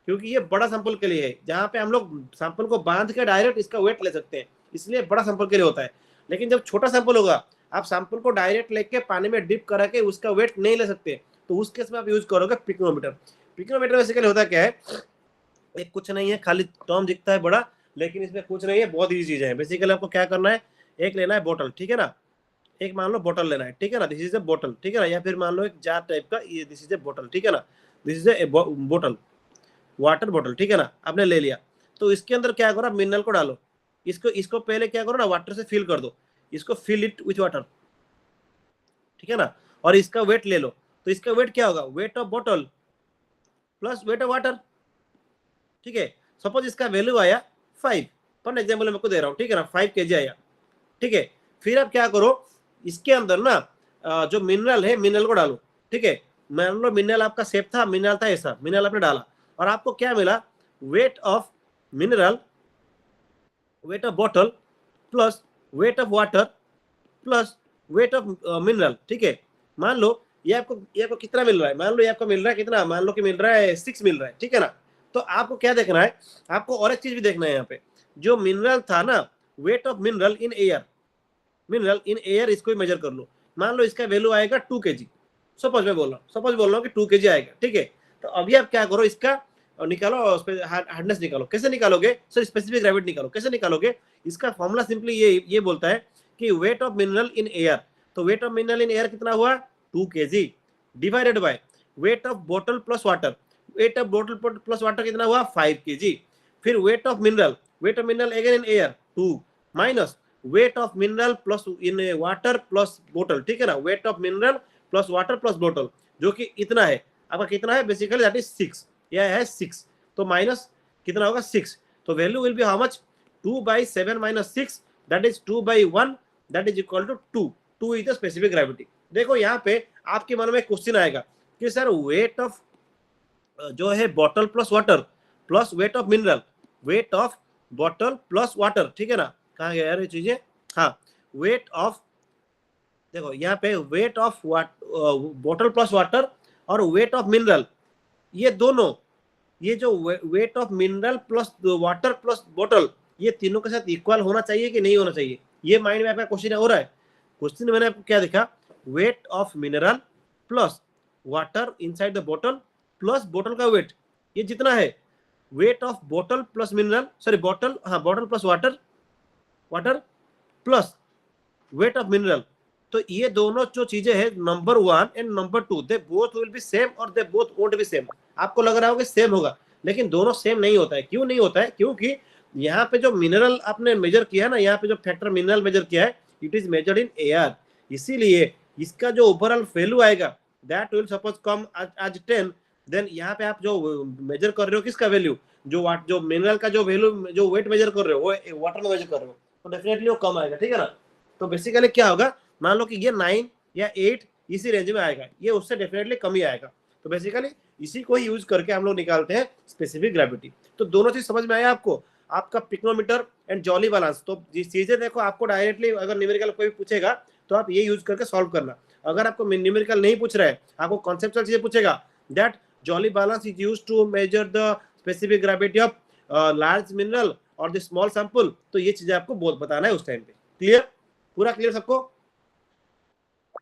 क्योंकि ये बड़ा सैंपल के लिए है, जहां पे हम लोग सैंपल को बांध के डायरेक्ट इसका वेट ले सकते हैं, इसलिए बड़ा सैंपल के लिए होता है। लेकिन जब छोटा सैंपल होगा, आप सैंपल को डायरेक्ट लेके पानी में डिप करा के उसका वेट नहीं ले सकते, तो उस केस में आप यूज करोगे पिक्नोमीटर। पिक्नोमीटर बेसिकली होता क्या है, एक कुछ नहीं है, खाली टर्म दिखता है बड़ा, लेकिन इसमें कुछ नहीं है, बहुत इजी चीज है। बेसिकली आपको क्या करना है, एक लेना है बोतल, ठीक है ना, एक मान लो बोतल लेना है, ठीक है ना, दिस इज ए बोतल, ठीक है ना, या फिर मान लो एक जार टाइप का, ये दिस इज ए बोतल, ठीक है ना, दिस इज ए बोतल, वाटर बोतल, ठीक है ना, आपने ले लिया। तो इसके अंदर क्या करो, मिनरल को डालो, इसको इसको पहले क्या करो ना, वाटर से फिल कर दो, इसको फिल इट विथ वाटर, ठीक है ना, और इसका वेट ले लो। तो इसका वेट क्या होगा, वेट ऑफ बोतल प्लस वेट ऑफ वाटर, ठीक है। सपोज इसका वैल्यू आया 5, फॉर एग्जाम्पल मैं आपको दे रहा हूँ, ठीक है ना, 5 kg आया, ठीक है। फिर आप क्या करो, इसके अंदर ना जो मिनरल है, मिनरल को डालो, ठीक है, मान लो मिनरल आपका शेप था, मिनरल था ऐसा, मिनरल आपने डाला और आपको क्या मिला, wait of mineral, wait of bottle plus weight of water plus weight of mineral, ठीक है। मान लो ये आपको कितना मिल रहा है, मान लो ये आपको मिल रहा है कितना, मान लो कि मिल रहा है 6 मिल रहा है, ठीक है ना। तो आपको क्या देखना है, आपको और एक चीज भी देखना है यहाँ पे, जो मिनरल था ना, weight of mineral in air, mineral in air, इसको मेजर कर लो। मान लो इसका वैल्यू आएगा 2 kg, सपोज मैं बोल रहा हूँ, सपोज बोल रहा हूँ कि 2 kg आएगा, ठीक है। तो अभी आप क्या करो, इसका निकालो, हार्डनेस निकालो। कैसे निकालोगे सर, स्पेसिफिक ग्रेविटी निकालो। कैसे निकालोगे, इसका फॉर्मूला सिंपली ये बोलता है कि weight of mineral in air, तो weight of mineral in air कितना हुआ 2 kg, divided by weight of बोतल प्लस वाटर, वेट ऑफ बोतल प्लस वाटर कितना हुआ 5 kg, फिर weight of mineral again in air 2 minus weight of mineral plus in water plus बोतल, ठीक है ना, weight of mineral plus water plus बोतल, जो कि इतना है आपका, कितना है बेसिकली दैट इज 6, यह है 6, तो माइनस कितना होगा 6, तो value will be how much 2/7 minus 6, that is 2/1, that is equal to 2 is the specific gravity. देखो यहाँ पे आपके मन में क्वेश्चन आएगा कि सर वेट ऑफ जो है bottle plus water plus weight of mineral, wait of bottle plus water, ठीक है ना, कहाँ गया यार ये चीजें, हाँ, वेट ऑफ, देखो यहाँ पे wait of bottle plus water और वेट ऑफ मिनरल, ये दोनों, ये जो wait of mineral plus water plus bottle, ये तीनों के साथ इक्वल होना चाहिए कि नहीं होना चाहिए, ये माइंड में आपका क्वेश्चन हो रहा है। क्वेश्चन मैंने आपको क्या देखा, weight of mineral plus water inside the bottle plus bottle का वेट, ये जितना है, weight of bottle plus mineral, sorry bottle, हाँ bottle plus water, water plus weight of mineral, तो ये दोनों जो चीजें हैं number 1 and number 2, they both will be same or they both won't be same. आपको लग रहा होगा सेम होगा, लेकिन दोनों सेम नहीं होता है। क्यों नहीं होता है, क्योंकि यहाँ पे जो मिनरल आपने मेजर किया है ना, यहाँ पे जो फैक्टर मिनरल मेजर किया है, it is measured in air, इसीलिए इसका जो ओवरऑल वैल्यू आएगा दैट विल सपोज कम आज 10, देन यहाँ पे आप जो मेजर कर रहे हो किसका वैल्यू, जो मिनरल का जो वैल्यू, जो वेट मेजर कर रहे हो वो वाटर में मेजर कर रहे हो, तो डेफिनेटली वो कम आएगा, ठीक है ना। तो बेसिकली क्या होगा, मान लो कि ये 9 या 8 इसी रेंज में आएगा, ये उससे डेफिनेटली कम ही आएगा। तो बेसिकली इसी को ही यूज करके हम लोग निकालते हैं स्पेसिफिक ग्रेविटी। तो दोनों चीज समझ में आया आपको, आपका पिक्नोमीटर एंड जॉली बैलेंस। तो चीजें देखो, आपको डायरेक्टली अगर न्यूमेरिकल कोई पूछेगा तो आप ये यूज करके सॉल्व करना। अगर आपको न्यूमेरिकल नहीं पूछ रहा है, आपको कॉन्सेप्चुअल चीजें पूछेगा, that jolly balance is used to measure the specific gravity of large mineral और द स्मॉल सैंपल, तो ये चीजें आपको बहुत बताना है उस टाइम पे। क्लियर, पूरा क्लियर सबको,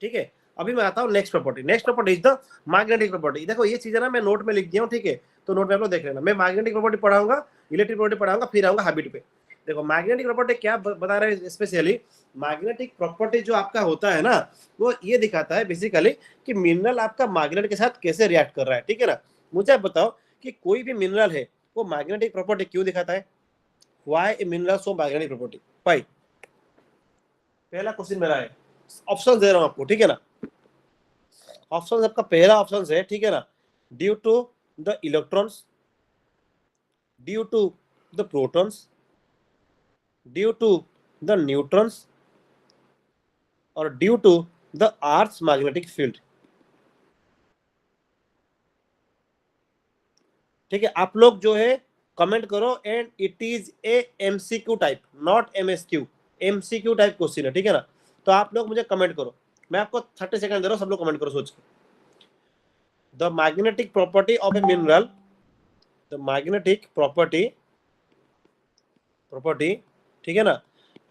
ठीक है। अभी मैं आता हूँ next property. Next property is the magnetic property. देखो ये चीजें ना मैं नोट में लिख दिया हूँ, ठीक है, तो नोट में आप लोग देख लेना। मैं मैग्नेटिक प्रॉपर्टी पढ़ाऊंगा, इलेक्ट्रिक प्रॉपर्टी पढ़ाऊंगा, फिर आऊंगा हैबिट पे। देखो मैग्नेटिक प्रॉपर्टी क्या बता रहे हैं स्पेशली, मैग्नेटिक प्रॉपर्टी जो आपका होता है ना, वो ये दिखाता है बेसिकली कि मिनरल आपका मैग्नेट के साथ कैसे रिएक्ट कर रहा है, ठीक है ना। मुझे आप बताओ कि कोई भी मिनरल है वो मैग्नेटिक प्रॉपर्टी क्यों दिखाता है, why a mineral show magnetic property, भाई पहला क्वेश्चन मेरा है, ऑप्शन दे रहा हूं आपको, ठीक है ना। ऑप्शन आपका पहला ऑप्शन है, ठीक है ना, due to the electrons, due to the protons, due to the neutrons or due to the earth magnetic field. ठीक है, आप लोग जो है कमेंट करो, and it is a MCQ type, not MSQ, MCQ type question है, ठीक है ना। तो आप लोग मुझे कमेंट करो, मैं आपको 30 सेकंड दे रहा हूं, सब लोग कमेंट करो सोच के। The magnetic property of a mineral, the magnetic property, ठीक है ना,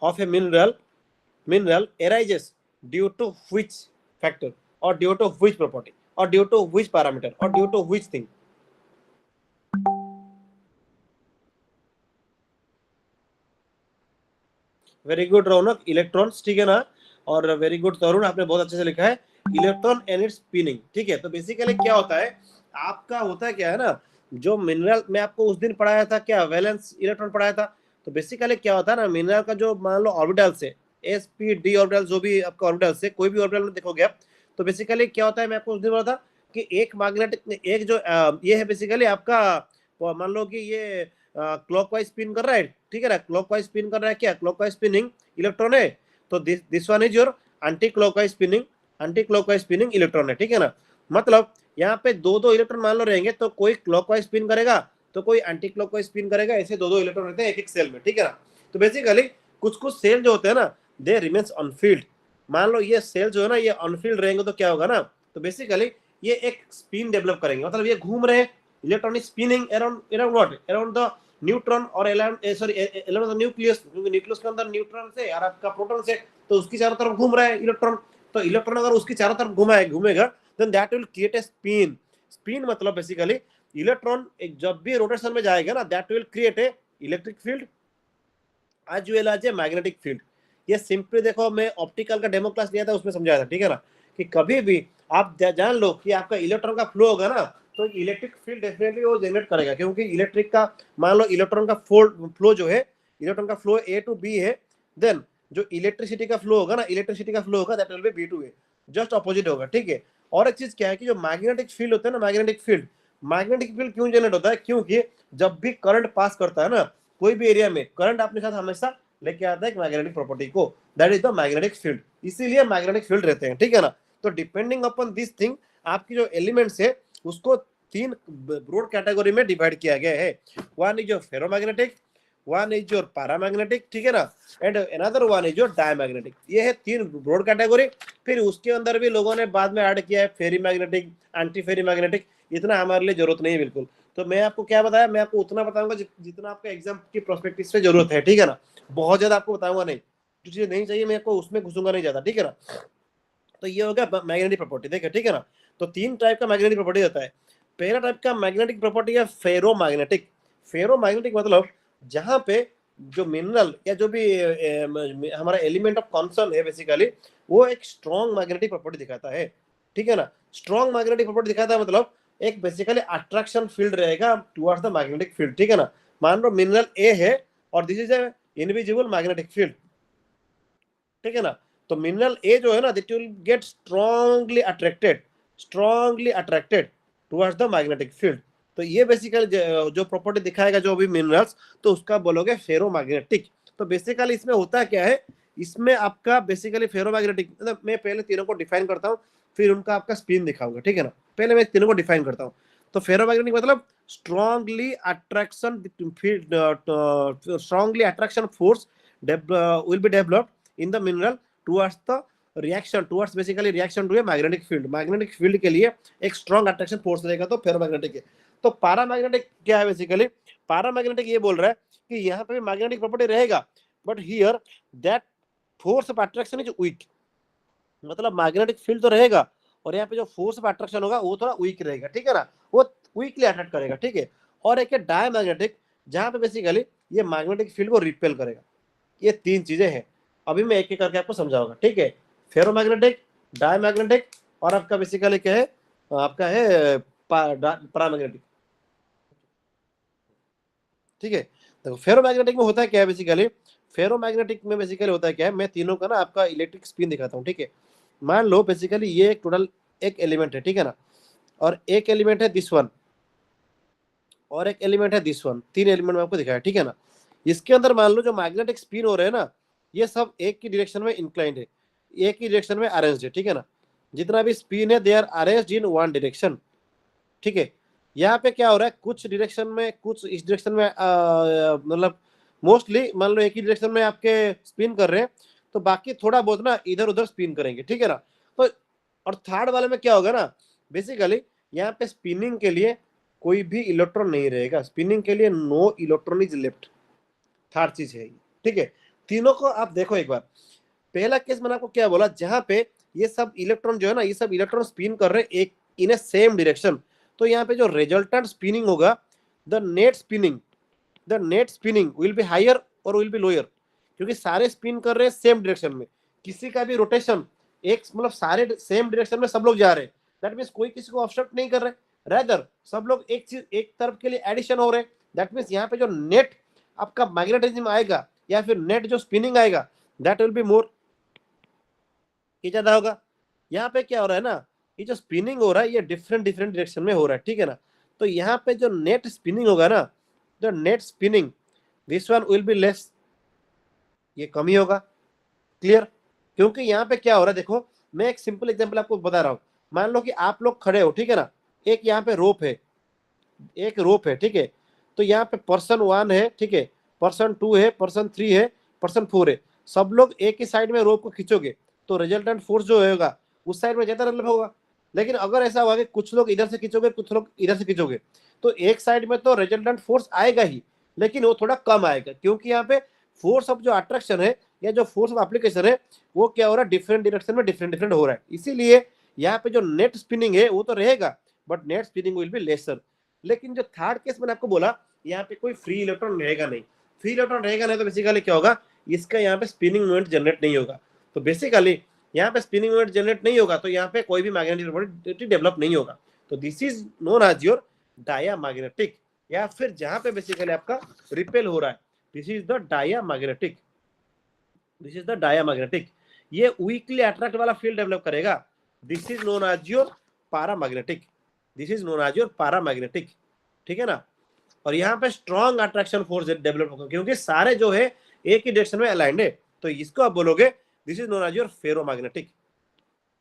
of a mineral arises due to which factor और ड्यू टू व्हिच प्रॉपर्टी और ड्यू टू व्हिच पैरामीटर और due to which thing. Very good Raunak, electrons, ठीक है ना, और वेरी गुड तरुण, आपने बहुत अच्छे से लिखा है, इलेक्ट्रॉन एंड इट्स स्पिनिंग। ठीक है, तो बेसिकली क्या होता है, आपका होता है क्या है ना, जो मिनरल मैं आपको उस दिन पढ़ाया था, क्या वैलेंस इलेक्ट्रॉन पढ़ाया था। तो बेसिकली क्या होता है ना, मिनरल का जो मान लो ऑर्बिटल से एस पी डी ऑर्बिटल, जो भी आपका ऑर्बिटल से कोई भी ऑर्बिटल में देखोगे आप, तो बेसिकली क्या होता है, मैं आपको उस दिन बोला था कि एक मैग्नेटिक, एक जो ये है बेसिकली आपका, मान लो कि ये क्लॉकवाइज स्पिन कर रहा है, ठीक है ना, क्लॉकवाइज स्पिन कर रहा है, क्या क्लॉकवाइज स्पिनिंग इलेक्ट्रॉन है, तो this one is your anti clockwise spinning electron है, ठीक है ना। मतलब यहाँ पे दो दो इलेक्ट्रॉन मान लो रहेंगे, तो कोई क्लॉकवाइज स्पिन करेगा तो कोई एंटी क्लॉकवाइज स्पिन करेगा, ऐसे दो दो इलेक्ट्रॉन रहते हैं एक एक सेल में, ठीक है ना। तो बेसिकली कुछ कुछ सेल जो होते हैं ना दे रिमेन्स अनफील्ड। मान लो ये सेल जो है ना ये अनफील्ड रहेंगे तो क्या होगा ना, तो बेसिकली ये एक स्पिन डेवलप करेंगे, मतलब ये घूम रहे electronic spinning around what, around the neutron और अराउंड द न्यूक्लियस, क्योंकि न्यूक्लियस के अंदर न्यूट्रॉन से और आपका प्रोटॉन से, तो उसकी चारों तरफ घूम रहा है इलेक्ट्रॉन। तो इलेक्ट्रॉन अगर उसकी चारों तरफ घूमेगा then that will create a spin. Spin मतलब बेसिकली इलेक्ट्रॉन जब भी रोटेशन में जाएगा ना that will create a electric field as well as a magnetic field. ये सिंपली देखो, मैं ऑप्टिकल का डेमो क्लास लिया था उसमें समझाया था, ठीक है ना, कि कभी भी आप जान लो कि आपका इलेक्ट्रॉन का फ्लो होगा ना तो इलेक्ट्रिक फील्ड डेफिनेटली वो जनरेट करेगा, क्योंकि इलेक्ट्रिक का मान लो इलेक्ट्रॉन का फ्लो जो है, इलेक्ट्रॉन का फ्लो ए टू बी है, देन जो इलेक्ट्रिसिटी का फ्लो होगा ना, इलेक्ट्रिसिटी का फ्लो होगा that will be B to A, just opposite होगा, ठीक है। और एक चीज क्या है कि जो मैग्नेटिक फील्ड होता है ना, मैग्नेटिक फील्ड क्यों जनरेट होता है, क्योंकि जब भी करंट पास करता है ना कोई भी एरिया में, करंट अपने साथ हमेशा लेके आता है एक मैग्नेटिक प्रॉपर्टी को, that is the magnetic field, इसीलिए मैग्नेटिक फील्ड रहते हैं, ठीक है ना। तो डिपेंडिंग अपॉन दिस थिंग आपकी जो एलिमेंट्स है उसको तीन ब्रॉड कैटेगरी में डिवाइड किया गया है। One is your ferromagnetic, one is your paramagnetic, ठीक है ना, and another one is your diamagnetic. ये है तीन ब्रॉड कैटेगरी। फिर उसके अंदर भी लोगों ने बाद में ऐड किया है फेरी मैग्नेटिक, एंटी फेरी मैग्नेटिक, इतना हमारे लिए जरूरत नहीं है बिल्कुल। तो मैं आपको क्या बताया, मैं आपको उतना बताऊंगा जितना आपका एग्जाम की प्रोस्पेक्टिव से जरूरत है, ठीक है ना, बहुत ज्यादा आपको बताऊंगा नहीं, जो चीजें नहीं चाहिए मैं आपको उसमें घुसूंगा नहीं ज्यादा, ठीक है ना। तो ये हो गया मैग्नेटिक प्रॉपर्टी, देखिए, ठीक है ना। तो तीन टाइप का मैग्नेटिक प्रॉपर्टी होता है। पहला टाइप का मैग्नेटिक प्रॉपर्टी है फेरोमैग्नेटिक। फेरोमैग्नेटिक मतलब जहां पे जो मिनरल या जो भी हमारा एलिमेंट ऑफ कॉन्सर्न है बेसिकली वो एक स्ट्रॉन्ग मैग्नेटिक प्रॉपर्टी दिखाता है, ठीक है ना। स्ट्रॉन्ग मैग्नेटिक प्रॉपर्टी दिखाता है मतलब एक बेसिकली अट्रैक्शन फील्ड रहेगा टुवर्ड्स द मैग्नेटिक फील्ड, ठीक है ना। मान लो मिनरल ए है और this is a invisible magnetic field, ठीक है ना। तो मिनरल ए जो है ना that will get strongly attracted towards the magnetic field. तो ये बेसिकली जो प्रॉपर्टी दिखाएगा जो भी मिनरल्स, तो उसका बोलोगे फेरोमैग्नेटिक। तो बेसिकली इसमें होता क्या है, इसमें आपका बेसिकली फेरोमैग्नेटिक मतलब मैं पहले तीनों को डिफाइन करता हूँ फिर उनका आपका स्पिन दिखाऊंगा, ठीक है ना। पहले मैं तीनों को डिफाइन करता हूँ। तो फेरोमैग्नेटिक मतलब strongly attraction force will be developed in the mineral towards the reaction to a magnetic field। Magnetic field के लिए एक स्ट्रॉन्ग अट्रैक्शन फोर्स रहेगा, तो फेरोमैग्नेटिक है। तो पैरामैग्नेटिक क्या है, बेसिकली पैरामैग्नेटिक ये बोल रहा है कि यहाँ पे मैग्नेटिक प्रॉपर्टी रहेगा but here that force of attraction is weak. मतलब मैग्नेटिक फील्ड तो रहेगा और यहाँ पे जो फोर्स ऑफ अट्रैक्शन होगा वो थोड़ा वीक रहेगा, ठीक है ना, वो वीकली अट्रैक्ट करेगा, ठीक है। और एक है डायमैग्नेटिक जहां पे बेसिकली ये मैग्नेटिक फील्ड को रिपेल करेगा। ये तीन चीजें हैं, अभी मैं एक एक करके आपको समझाऊंगा, ठीक है। फेरोमैग्नेटिक, डायमैग्नेटिक और आपका बेसिकली क्या है, आपका है पैरामैग्नेटिक, ठीक है। तो फेरोमैग्नेटिक में होता है क्या है बेसिकली, फेरोमैग्नेटिक में बेसिकली होता है क्या है, मैं तीनों का ना आपका इलेक्ट्रिक स्पिन दिखाता हूँ, ठीक है। मान लो बेसिकली ये एक टोटल एक एलिमेंट है, ठीक है ना, और एक एलिमेंट है दिस वन और एक एलिमेंट है दिस वन, तीन एलिमेंट में आपको दिखाया, ठीक है ना। इसके अंदर मान लो जो मैग्नेटिक स्पिन हो रहे हैं ना ये सब एक की डायरेक्शन में इंक्लाइंड है, एक ही डायरेक्शन में अरेंज्ड है, ठीक है ना। जितना भी स्पिन है they are arranged in one direction, ठीक है। यहाँ पे क्या हो रहा है, कुछ डायरेक्शन में कुछ इस डायरेक्शन में मतलब मोस्टली मान लो एक ही डायरेक्शन में आपके स्पिन कर रहे हैं, तो बाकी थोड़ा बहुत ना इधर उधर स्पिन करेंगे, ठीक है ना। तो और थर्ड वाले में क्या होगा ना, बेसिकली यहाँ पे स्पिनिंग के लिए कोई भी इलेक्ट्रॉन नहीं रहेगा, स्पिनिंग के लिए no electron is left, third चीज है, ठीक है। तीनों को आप देखो एक बार। पहला केस मैंने आपको क्या बोला, जहां पे ये सब इलेक्ट्रॉन जो है ना ये सब इलेक्ट्रॉन स्पिन कर रहे हैं एक इन ए सेम डायरेक्शन, तो यहाँ पे जो रिजल्टेंट स्पिनिंग होगा the net spinning will be higher और विल बी लोअर, क्योंकि सारे स्पिन कर रहे हैं सेम डायरेक्शन में, किसी का भी रोटेशन एक मतलब सारे सेम डायरेक्शन में सब लोग जा रहे हैं, दैट मीन्स कोई किसी को ऑब्स्ट्रक्ट नहीं कर रहे, रेदर सब लोग एक चीज एक तरफ के लिए एडिशन हो रहे हैं। दैट मीन्स यहाँ पे जो नेट आपका मैग्नेटिज्म आएगा या फिर नेट जो स्पिनिंग आएगा दैट विल बी मोर, ये ज्यादा होगा। यहाँ पे क्या हो रहा है ना, ये जो स्पिनिंग हो रहा है ये डिफरेंट डिफरेंट डायरेक्शन में हो रहा है, ठीक है ना। तो यहाँ पे जो नेट स्पिनिंग होगा ना, जो net spinning this one will be less, ये कम ही होगा, क्लियर। क्योंकि यहाँ पे क्या हो रहा है देखो, मैं एक सिंपल एग्जांपल आपको बता रहा हूँ। मान लो कि आप लोग खड़े हो, ठीक है ना, एक यहाँ पे रोप है, एक रोप है, ठीक है। तो यहाँ पे पर्सन 1 है, ठीक है, पर्सन 2 है, पर्सन 3 है, पर्सन 4 है। सब लोग एक ही साइड में रोप को खींचोगे तो रिजल्टेंट फोर्स जो होगा उस साइड में ज्यादा डेवलप होगा। लेकिन अगर ऐसा हुआ कि कुछ लोग इधर से खींचोगे, कुछ लोग इधर से खींचोगे, तो एक साइड में तो रिजल्टेंट फोर्स आएगा ही, लेकिन वो थोड़ा कम आएगा, क्योंकि यहाँ पे फोर्स ऑफ जो अट्रैक्शन है या जो फोर्स ऑफ एप्लीकेशन है वो क्या हो रहा है, डिफरेंट डायरेक्शन में डिफरेंट डिफरेंट हो रहा है। इसीलिए यहाँ पे जो नेट स्पिनिंग है वो तो रहेगा, but net spinning will be lesser. लेकिन जो थर्ड केस मैंने आपको बोला, यहाँ पे कोई फ्री इलेक्ट्रॉन रहेगा नहीं। फ्री इलेक्ट्रॉन रहेगा नहीं तो बेसिकली क्या होगा, इसका यहाँ पे स्पिनिंग मोमेंट जनरेट नहीं होगा। तो बेसिकली यहाँ पे स्पिनिंग मोमेंट जनरेट नहीं होगा तो यहाँ पे कोई भी मैग्नेटिक प्रॉपर्टी डेवलप नहीं होगा। तो this is known as your diamagnetic, या फिर जहां पे बेसिकली आपका रिपेल हो रहा है, this is the diamagnetic, this is the diamagnetic. ये वीकली अट्रैक्ट वाला फील्ड डेवलप करेगा, this is known as your paramagnetic, this is known as your paramagnetic, ठीक है ना। और यहाँ पे स्ट्रॉन्ग अट्रैक्शन फोर्स डेवलप होगा क्योंकि सारे जो है एक ही डायरेक्शन में अलाइंड है। तो इसको आप बोलोगे this is known as your ferromagnetic,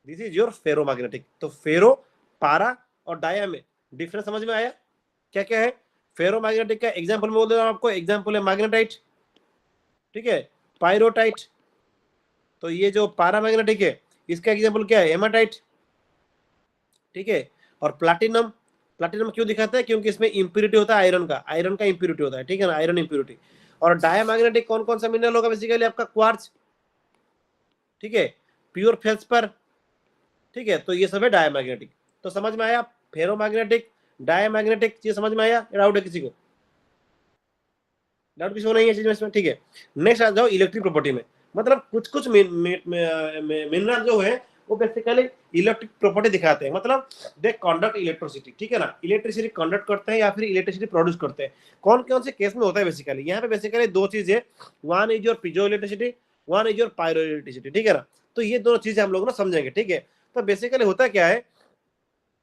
this is your ferromagnetic. तो फेरो, पारा और डाया में डिफरेंस समझ में आया क्या क्या है। फेरोमैग्नेटिक का एग्जांपल बोल दे रहा हूं आपको, एग्जांपल है मैग्नेटाइट, ठीक है, पायरोटाइट। तो ये जो पैरामैग्नेटिक है इसका एग्जांपल क्या है, हेमाटाइट, ठीक है। और प्लैटिनम, प्लैटिनम क्यों दिखाता है, क्योंकि इसमें इंप्योरिटी होता है आयरन का, आयरन का इंप्योरिटी होता है, ठीक है ना, आयरन इंप्योरिटी। और डायामैग्नेटिक कौन कौन सा मिनरल होगा, बेसिकली आपका क्वार्ट्ज, ठीक है, प्योर फेल्सपर, ठीक है। तो ये सब है डायामैग्नेटिक। तो समझ में आया, फेरोमैग्नेटिक, डायामैग्नेटिक, ये समझ में आया, डाउट है किसी को, डाउट किसी को नहीं है चीज में इसमें, ठीक है। नेक्स्ट आ जाओ इलेक्ट्रिक प्रॉपर्टी में। मतलब कुछ कुछ मिनरल जो है वो बेसिकली इलेक्ट्रिक प्रॉपर्टी दिखाते हैं, मतलब दे कंडक्ट इलेक्ट्रिसिटी, ठीक है ना, इलेक्ट्रिसिटी कंडक्ट करते हैं या फिर इलेक्ट्रिसिटी प्रोड्यूस करते हैं। कौन कौन से केस में होता है बेसिकली, यहाँ पे बेसिकली दो चीज है, one is your piezo electricity, one is your pyro electricity, ठीक है ना। तो ये दोनों चीजें हम लोग ना समझेंगे, ठीक है। तो बेसिकली होता क्या है,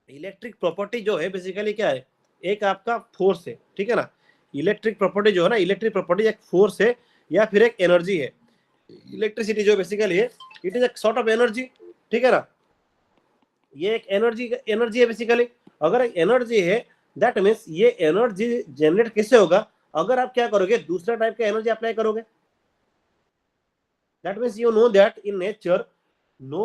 इलेक्ट्रिक प्रॉपर्टी जो है बेसिकली क्या है, एक आपका फोर्स है, ठीक है ना। इलेक्ट्रिक प्रॉपर्टी जो है ना, इलेक्ट्रिक प्रॉपर्टी एक फोर्स है या फिर एक एनर्जी है। इलेक्ट्रिसिटी जो बेसिकली है इट इज एक सॉर्ट ऑफ एनर्जी, ठीक है ना। ये एक एनर्जी है बेसिकली। अगर एक एनर्जी है दैट मीन्स ये एनर्जी जनरेट कैसे होगा, अगर आप क्या करोगे, दूसरा टाइप का एनर्जी अप्लाई करोगे, that means you know that in nature no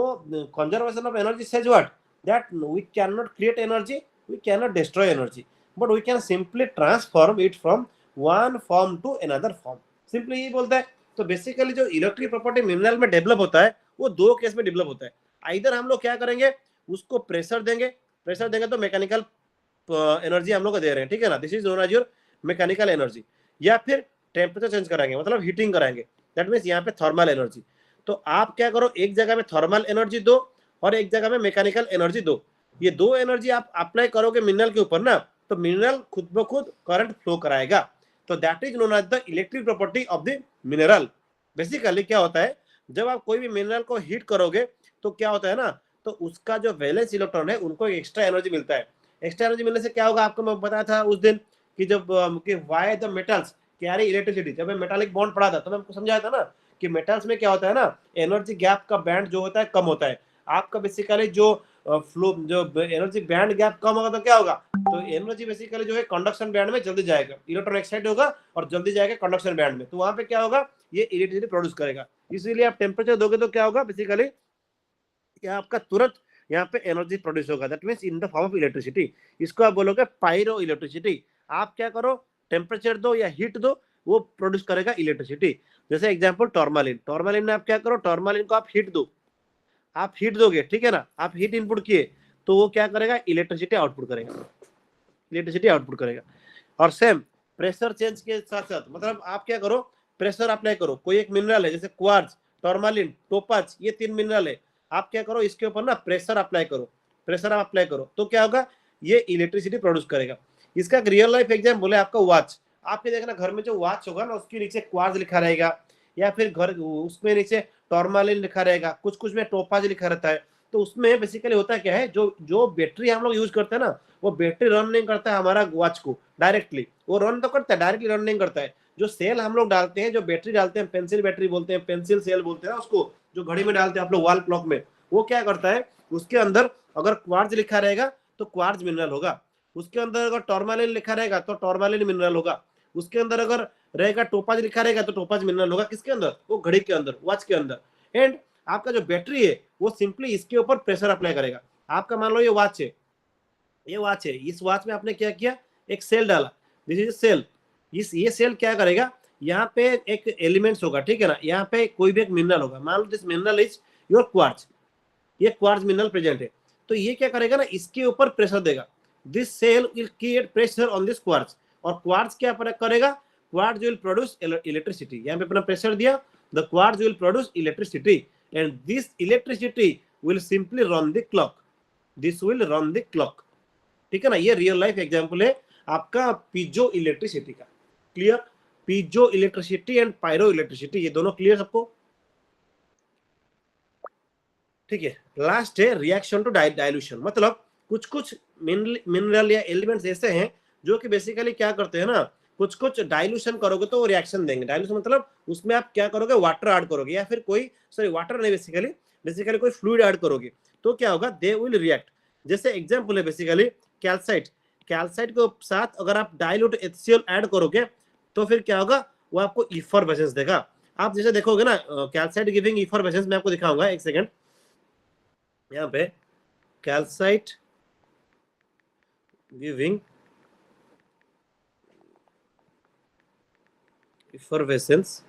conservation of energy says what, that we cannot create energy, we cannot destroy energy, but we can simply transform it from one form to another form, simply ये बोलता है। तो बेसिकली जो इलेक्ट्रिक प्रॉपर्टी मिनरल में डेवलप होता है वो दो केस में डेवलप होता है। आइदर हम लोग क्या करेंगे, उसको प्रेशर देंगे, प्रेशर देंगे तो मैकेनिकल एनर्जी हम लोग दे रहे हैं, ठीक है ना, this is known as your mechanical energy. या फिर टेम्परेचर चेंज कराएंगे, मतलब हीटिंग कराएंगे, दैट मीन्स यहाँ पे थर्मल एनर्जी। तो आप क्या करो, एक जगह में थर्मल एनर्जी दो और एक जगह में मैकेनिकल एनर्जी दो। ये दो एनर्जी आप अप्लाई करोगे मिनरल के ऊपर ना, तो मिनरल खुद ब खुद करंट फ्लो कराएगा। तो that is known as the electric property of the mineral. Basically क्या होता है, जब आप कोई भी मिनरल को हीट करोगे तो क्या होता है ना, तो उसका जो वैलेंस इलेक्ट्रॉन है उनको एक्स्ट्रा एनर्जी मिलता है। एक्स्ट्रा एनर्जी मिलने से क्या होगा, आपको मैं बताया था उस दिन कि जब why the metals carry electricity, जब मेटालिक बॉन्ड पढ़ा था तो मैं आपको समझाया था ना कि मेटल्स में क्या होता है ना, एनर्जी गैप का बैंड जो होता है कम होता है। आपका बेसिकली जो फ्लो, जो एनर्जी बैंड गैप कम होगा तो क्या होगा, तो एनर्जी बेसिकली जो है कंडक्शन बैंड में जल्दी जाएगा, इलेक्ट्रॉन एक्साइट होगा और जल्दी जाएगा कंडक्शन बैंड में, तो वहां पे क्या होगा, ये इलेक्ट्रिसिटी प्रोड्यूस करेगा। इसीलिए आप टेम्परेचर दोगे तो क्या होगा, बेसिकली आपका तुरंत यहाँ पे एनर्जी प्रोड्यूस होगा, that means in the form of electricity. इसको आप बोलोगे पायरो इलेक्ट्रिसिटी। आप क्या करो, टेम्परेचर दो या हीट दो, वो प्रोड्यूस करेगा इलेक्ट्रिसिटी। जैसे एग्जांपल टॉर्मालिन, टॉर्मालिन में आप क्या करो, टॉर्मालिन को आप हीट दो, आप हीट दोगे, ठीक है ना, आप हीट इनपुट किए तो वो क्या करेगा, इलेक्ट्रिसिटी आउटपुट करेगा, इलेक्ट्रिसिटी आउटपुट करेगा। और सेम प्रेशर चेंज के साथ साथ, मतलब आप क्या करो, प्रेशर अप्लाई करो, कोई एक मिनरल है जैसे क्वार्ट्ज, टॉर्मालिन, टोपाज, ये तीन मिनरल है, आप क्या करो, इसके ऊपर ना प्रेशर अप्लाई करो, प्रेशर आप अप्लाई करो तो क्या होगा, ये इलेक्ट्रिसिटी प्रोड्यूस करेगा। इसका रियल लाइफ एग्जाम्पल है आपका वॉच। आपके देखना घर में जो वॉच होगा ना उसके नीचे क्वार्ट्ज लिखा रहेगा, या फिर घर उसमें नीचे टॉर्मालिन लिखा रहेगा, कुछ कुछ में टोपाज लिखा रहता है। तो उसमें बेसिकली होता क्या है, जो जो बैटरी हम लोग यूज करते हैं ना, वो बैटरी रन नहीं करता है हमारा वॉच को डायरेक्टली, वो रन तो करता है, डायरेक्टली रन नहीं करता है। जो सेल हम लोग डालते हैं, जो बैटरी डालते हैं, पेंसिल बैटरी बोलते हैं, पेंसिल सेल बोलते हैं ना उसको, जो घड़ी में डालते हैं आप लोग वॉल क्लॉक में, वो क्या करता है, उसके अंदर अगर क्वार्ट्ज लिखा रहेगा तो क्वार्ट्ज मिनरल होगा। उसके अंदर अगर टॉर्मालिन लिखा रहेगा तो टॉर्मालिन मिनरल होगा। उसके अंदर अगर रहेगा टोपाज लिखा रहेगा तो टोपाज मिनरल होगा। किसके अंदर? वो घड़ी के अंदर, वॉच के अंदर। एंड आपका जो बैटरी है वो सिंपली इसके ऊपर प्रेशर अप्लाई करेगा। आपका मान लो ये वॉच है, ये वॉच है, इस वॉच में आपने क्या किया, एक सेल डाला, दिस इज सेल। ये सेल क्या करेगा, यहाँ पे एक एलिमेंट्स होगा, ठीक है ना, यहाँ पे कोई भी एक मिनरल होगा, मान लो this mineral is your quartz, ये क्वार्ट्ज मिनरल प्रेजेंट है। तो ये क्या करेगा ना, इसके ऊपर प्रेशर देगा। This cell will create pressure on this quartz, और क्वार्ट्ज क्या करेगा, क्वार्ट्ज विल प्रोड्यूस इलेक्ट्रिसिटी। यहाँ पे अपना प्रेशर दिया, the quartz will produce electricity and this electricity will simply run the clock, this will run the clock. ठीक है ना, ये रियल लाइफ एग्जांपल है आपका पीजो इलेक्ट्रिसिटी का। Clear? Piezo electricity and pyro electricity, ये दोनों क्लियर सबको? ठीक है। लास्ट है रिएक्शन टू डाइल्यूशन। मतलब कुछ कुछ मिनरल या एलिमेंट्स ऐसे हैं जो कि बेसिकली क्या करते हैं ना, कुछ कुछ डाइल्यूशन करोगे तो वो रिएक्शन देंगे। डाइल्यूशन मतलब उसमें आप क्या करोगे, वाटर ऐड करोगे, या फिर कोई, सॉरी वाटर नहीं, बेसिकली कोई फ्लूइड ऐड करोगे, तो क्या होगा, दे विल रिएक्ट। जैसे एग्जांपल है बेसिकली कैल्साइट। कैल्साइट के साथ अगर आप डाइल्यूट HCl ऐड करोगे तो फिर क्या होगा, वो आपको इफरवेसेंस देगा। आप जैसे देखोगे ना, कैल्साइट गिविंग इफरवेसेंस, मैं आपको दिखाऊंगा, एक सेकंड। यहाँ पे कैल्साइट गिविंग इफरवेसेंस,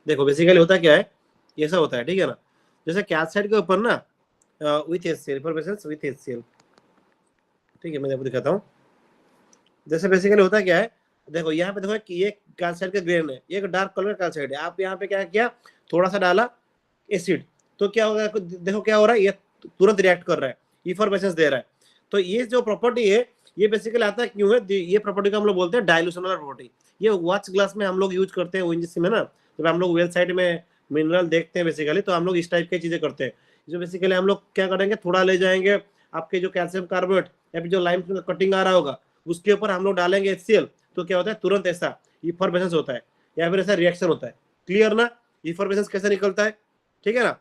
देखो बेसिकली होता क्या है, ऐसा होता है, ठीक है ना। जैसे कैल्साइट के ऊपर ना with HCl, effervescence with HCl, ठीक है, मैं आपको दिखाता हूँ। जैसे बेसिकली होता क्या है, देखो यहाँ पे देखो कि ये कैल्साइट का ग्रेन है, ये डार्क कलर कैल्साइट है। आप यहाँ पे क्या किया, थोड़ा सा डाला एसिड, तो क्या होगा, देखो क्या हो रहा है, ये तुरंत रिएक्ट कर रहा है, इफरवेसेंस दे रहा है। तो ये जो प्रॉपर्टी है, ये बेसिकली आता है क्यों है, ये प्रॉपर्टी को हम लोग बोलते हैं डाइल्यूशन वाला प्रॉपर्टी। ये वॉच ग्लास में हम लोग यूज करते हैं ओएनजीसी में ना, जब हम लोग वेल साइड में मिनरल देखते हैं बेसिकली, तो हम लोग इस टाइप की चीजें करते हैं। जो बेसिकली हम लोग क्या करेंगे, थोड़ा ले जाएंगे आपके जो कैल्शियम कार्बोनेट या फिर जो लाइम कटिंग आ रहा होगा, उसके ऊपर हम लोग डालेंगे HCl, तो क्या होता है, तुरंत ऐसा इफरवेसेंस होता है या फिर ऐसा रिएक्शन होता है। क्लियर ना, इफरवेसेंस कैसे निकलता है, ठीक है ना।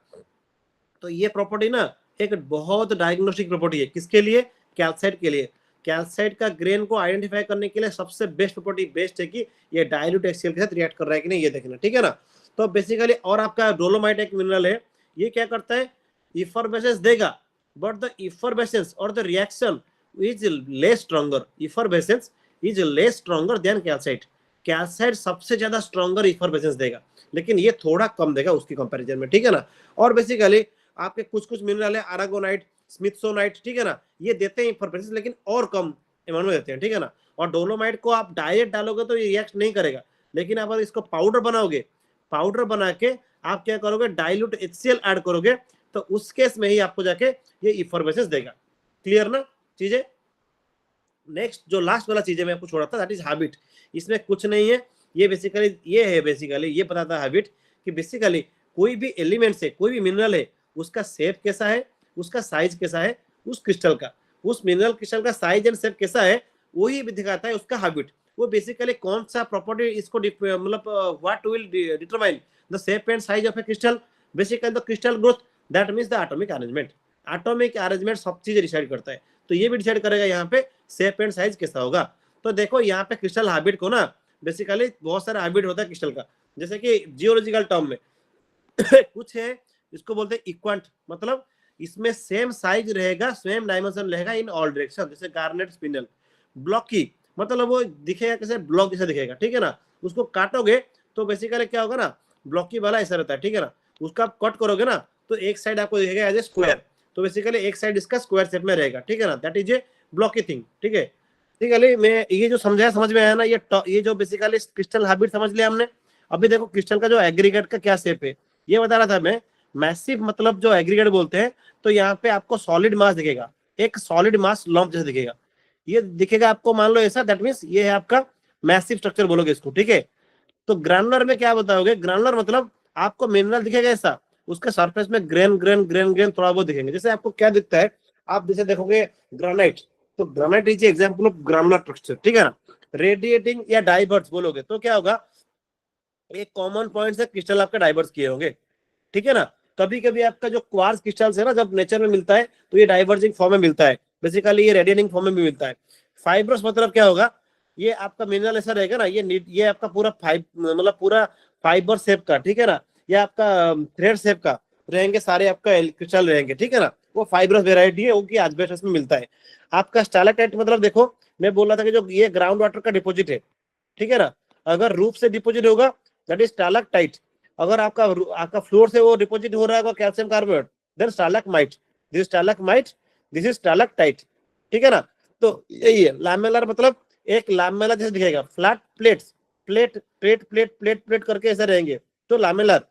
तो ये प्रॉपर्टी ना एक बहुत डायग्नोस्टिक प्रॉपर्टी है, किसके लिए, कैल्साइट के लिए। कैल्साइट का ग्रेन को आइडेंटिफाई करने के लिए सबसे बेस्ट प्रॉपर्टी बेस्ट है कि ये डाइल्यूट HCl के साथ रिएक्ट कर रहा है कि नहीं, ये देखना, ठीक है ना। तो बेसिकली, और आपका डोलोमाइट एक मिनरल है, ये क्या करता है, इफरवेसेंस देगा, but the effervescence or the reaction is less stronger, effervescence is less stronger than calcite. Calcite सबसे ज्यादा स्ट्रॉन्गर इफरवेसेंस देगा, लेकिन ये थोड़ा कम देगा उसकी कंपैरिजन में, ठीक है ना। और बेसिकली आपके कुछ कुछ मिनरल है, आरागोनाइट, स्मिथसोनाइट, ठीक है ना, ये देते हैं इफरवेसेंस लेकिन और कम अमाउंट में देते हैं, ठीक है ना। और डोलोमाइट को आप डायरेक्ट डालोगे तो ये रिएक्ट नहीं करेगा, लेकिन आप अगर इसको पाउडर बनाओगे, पाउडर बना के आप क्या करोगे, डाइल्यूट HCl ऐड करोगे, तो उस केस में ही आपको जाके ये इफरवेसेंस देगा। क्लियर ना चीजें? नेक्स्ट जो लास्ट वाला चीज है मैं आपको छोड़ा था, दैट इज हैबिट। इसमें कुछ नहीं है, ये बेसिकली ये है, बेसिकली ये बताता है हैबिट कि बेसिकली कोई भी एलिमेंट है, कोई भी मिनरल है, उसका शेप कैसा है, उसका साइज कैसा है, उस क्रिस्टल का, उस मिनरल क्रिस्टल का साइज एंड शेप कैसा है, वही भी दिखाता है उसका हैबिट। वो बेसिकली कौन सा प्रॉपर्टी इसको मतलब what will determine the shape and size of A crystal, basically the crystal growth, that means the atomic arrangement. Atomic arrangement सब चीज डिसाइड करता है, तो ये भी डिसाइड करेगा यहाँ पे शेप एंड साइज कैसा होगा। तो देखो यहाँ पे क्रिस्टल हैबिट को ना, बेसिकली बहुत सारा हैबिट होता है क्रिस्टल का, जैसे कि जियोलॉजिकल टर्म में कुछ है, इसको बोलते हैं इक्वांट, मतलब इसमें सेम साइज रहेगा, सेम डायमेंशन रहेगा इन ऑल डायरेक्शन, जैसे गार्नेट स्पिनल। ब्लॉकी मतलब वो दिखेगा कैसे, ब्लॉक जैसा दिखेगा, ठीक है ना। उसको काटोगे तो बेसिकली क्या होगा ना, ब्लॉकी वाला ऐसा रहता है, ठीक है ना। उसका कट करोगे ना तो एक साइड आपको दिखेगा एज ए स्क्वायर, तो बेसिकली एक साइड इसका स्क्वायर शेप में रहेगा, ठीक है ना, that is a blocky thing, ठीक है। बेसिकली मैं ये जो समझाया, समझ में आया ना, ये जो बेसिकली क्रिस्टल हैबिट समझ लिया हमने। अभी देखो क्रिस्टल का जो एग्रीगेट का क्या शेप है, ये बता रहा था मैं। मैसिव मतलब जो एग्रीगेट बोलते हैं, तो यहाँ पे आपको सॉलिड मास दिखेगा, एक सॉलिड मास लंप जैसा दिखेगा, ये दिखेगा आपको, मान लो ऐसा, दैट मींस ये है आपका मैसिव स्ट्रक्चर बोलोगे इसको, ठीक है। तो ग्रानुलर में क्या बताओगे, ग्रानुलर मतलब आपको मिनरल दिखेगा ऐसा, उसके सरफेस में ग्रेन ग्रेन ग्रेन ग्रेन थोड़ा बहुत दिखेंगे। जैसे आपको क्या दिखता है, आप जैसे देखोगे ग्रेनाइट, तो granite is example of granular structure, ठीक है ना। रेडिएटिंग या डाइवर्स बोलोगे तो क्या होगा, एक कॉमन पॉइंट से क्रिस्टल आपके डाइवर्स किए होंगे, ठीक है ना। कभी कभी आपका जो क्वार्ट्ज क्रिस्टल्स है ना, जब नेचर में मिलता है तो ये डाइवर्जिंग फॉर्म में मिलता है, बेसिकली ये रेडिएटिंग फॉर्म में भी मिलता है। फाइब्रस मतलब क्या होगा, ये आपका मिनरल ऐसा रहेगा ना, ये आपका पूरा मतलब पूरा फाइबर शेप का, ठीक है ना, ये आपका थ्रेड शेप का रहेंगे सारे, आपका क्रिस्टल रहेंगे, ठीक है ना, वो फाइब्रस वेराइटी है, वो की एस्बेस्टस में मिलता है। आपका स्टैलेक्टाइट मतलब देखो, मैं बोल रहा था कि जो ये ग्राउंड वाटर का डिपॉजिट है, ठीक है ना, अगर रूफ से डिपॉजिट होगा दैट इज स्टैलेक्टाइट, अगर आपका फ्लोर से वो डिपॉजिट हो रहा है calcium carbonate, then stalagmite, this stalagmite, this is stalactite, ठीक है ना। तो यही है लैमेलर, मतलब एक लैमेला जैसे दिखेगा, flat plates, plate plate plate plate plate करके ऐसे रहेंगे, तो लैमेलर।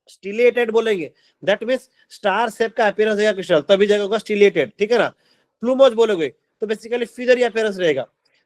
स्टिलेटेड बोलेंगे, दैट मींस स्टार शेप का अपीयरेंस रहेगा क्रिस्टल, तभी जगह होगा स्टिलेटेड, ठीक है ना। प्लूमोज बोलोगे तो बेसिकली फिजरी अपीयरेंस रहेगा।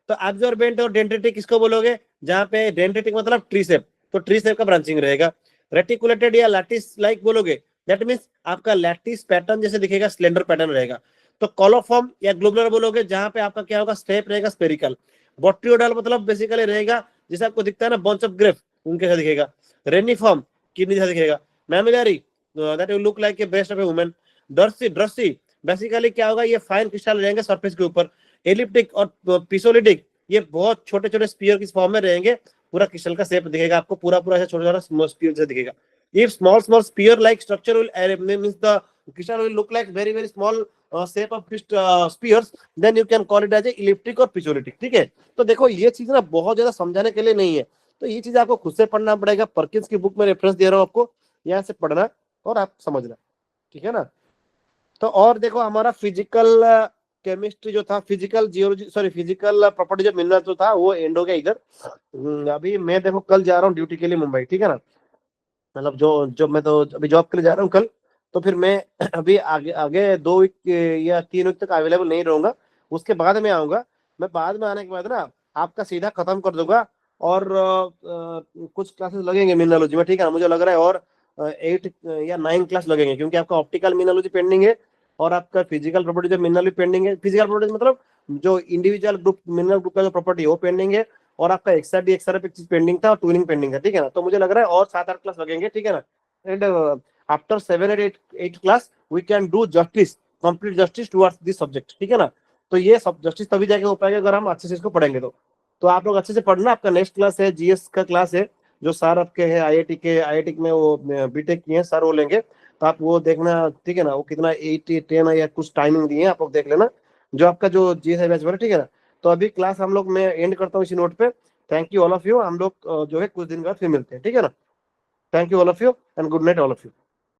तो एब्जॉर्बेंट और डेंड्रिटिक किसको बोलोगे, जहां पे डेंड्रिटिक मतलब ट्री शेप, तो ट्री शेप का ब्रांचिंग रहेगा। रेटिकुलेटेड या लैटिस लाइक बोलोगे, दैट मींस आपका लैटिस पैटर्न जैसे दिखेगा, स्लेंडर पैटर्न रहेगा। तो कॉलोफॉर्म या ग्लोबुलर बोलोगे, जहां पे आपका क्या होगा, स्टेप रहेगा स्पेरिकल। बोट्रियोडल मतलब बेसिकली रहेगा जैसे आपको दिखता है ना बंच ऑफ ग्रेप, उनके जैसा दिखेगा। रेनिफॉर्म किडनी जैसा दिखेगा। Mammillary that will look like a breast of a woman. Drusy drusy basically क्या होगा, ये फाइन क्रिस्टल रहेंगे सरफेस के ऊपर। एलिप्टिक और पिसोलिटिक ये बहुत छोटे छोटे स्पीयर की फॉर्म में रहेंगे, पूरा क्रिस्टल का शेप दिखेगा आपको, पूरा पूरा ऐसा छोटा छोटा स्पीयर जैसा दिखेगा। If small small sphere like structure will means the crystal will look like very very small shape of spheres, then you can call it as elliptic और पिसोलिटिक, ठीक है। तो देखो ये चीज ना बहुत ज्यादा समझाने के लिए नहीं है, तो ये चीज आपको खुद से पढ़ना पड़ेगा। पर्किंस की बुक में रेफरेंस दे रहा हूँ आपको, यहाँ से पढ़ना और आप समझना, ठीक है ना। तो और देखो हमारा फिजिकल केमिस्ट्री जो था, physical geology sorry physical property जो मिलना जो था वो एंड हो गया इधर। अभी मैं देखो कल जा रहा हूँ ड्यूटी के लिए मुंबई, ठीक है ना, मतलब जो जो मैं तो अभी जॉब के लिए जा रहा हूँ कल। तो फिर मैं अभी आगे आगे 2 वीक या 3 वीक तक अवेलेबल नहीं रहूंगा, उसके बाद में आऊंगा। मैं बाद में आने के बाद ना आपका सीधा खत्म कर दूंगा, और कुछ क्लासेस लगेंगे मिनरोलॉजी में, ठीक है ना, मुझे लग रहा है और 8 या 9 क्लास लगेंगे, क्योंकि आपका ऑप्टिकल मिनरोलॉजी पेंडिंग है, और आपका फिजिकल प्रॉपर्टी जो मिनरल पेंडिंग है। फिजिकल प्रॉपर्टी मतलब जो इंडिविजुअल ग्रुप मिनरल ग्रुप का जो प्रॉपर्टी है वो पेंडिंग है, और आपका एक्सआरडी एक्सआरएफ एक चीज पेंडिंग था, और ट्यूनिंग पेंडिंग है, ठीक है ना। तो मुझे लग रहा है और 7-8 क्लास लगेंगे, ठीक है ना। And after 7 or 8 class we can do justice, complete justice towards this subject, ठीक है ना। तो ये सब जस्टिस तभी जाके हो पाएगा अगर हम अच्छे से इसको पढ़ेंगे। तो आप लोग अच्छे से पढ़ना। आपका नेक्स्ट क्लास है जीएस का क्लास है, जो सर आपके हैं आईआईटी में वो बीटेक किए हैं सर, वो लेंगे, तो आप वो देखना, ठीक है ना। वो कितना 8-10 या कुछ टाइमिंग दिए हैं, आप लोग देख लेना, जो आपका जो जीएस है बैच वाला, ठीक है ना। तो अभी क्लास हम लोग मैं एंड करता हूँ इसी नोट पे। Thank you all of you, हम लोग जो है कुछ दिन बाद फिर मिलते हैं, ठीक है ना। Thank you all of you and good night all of you.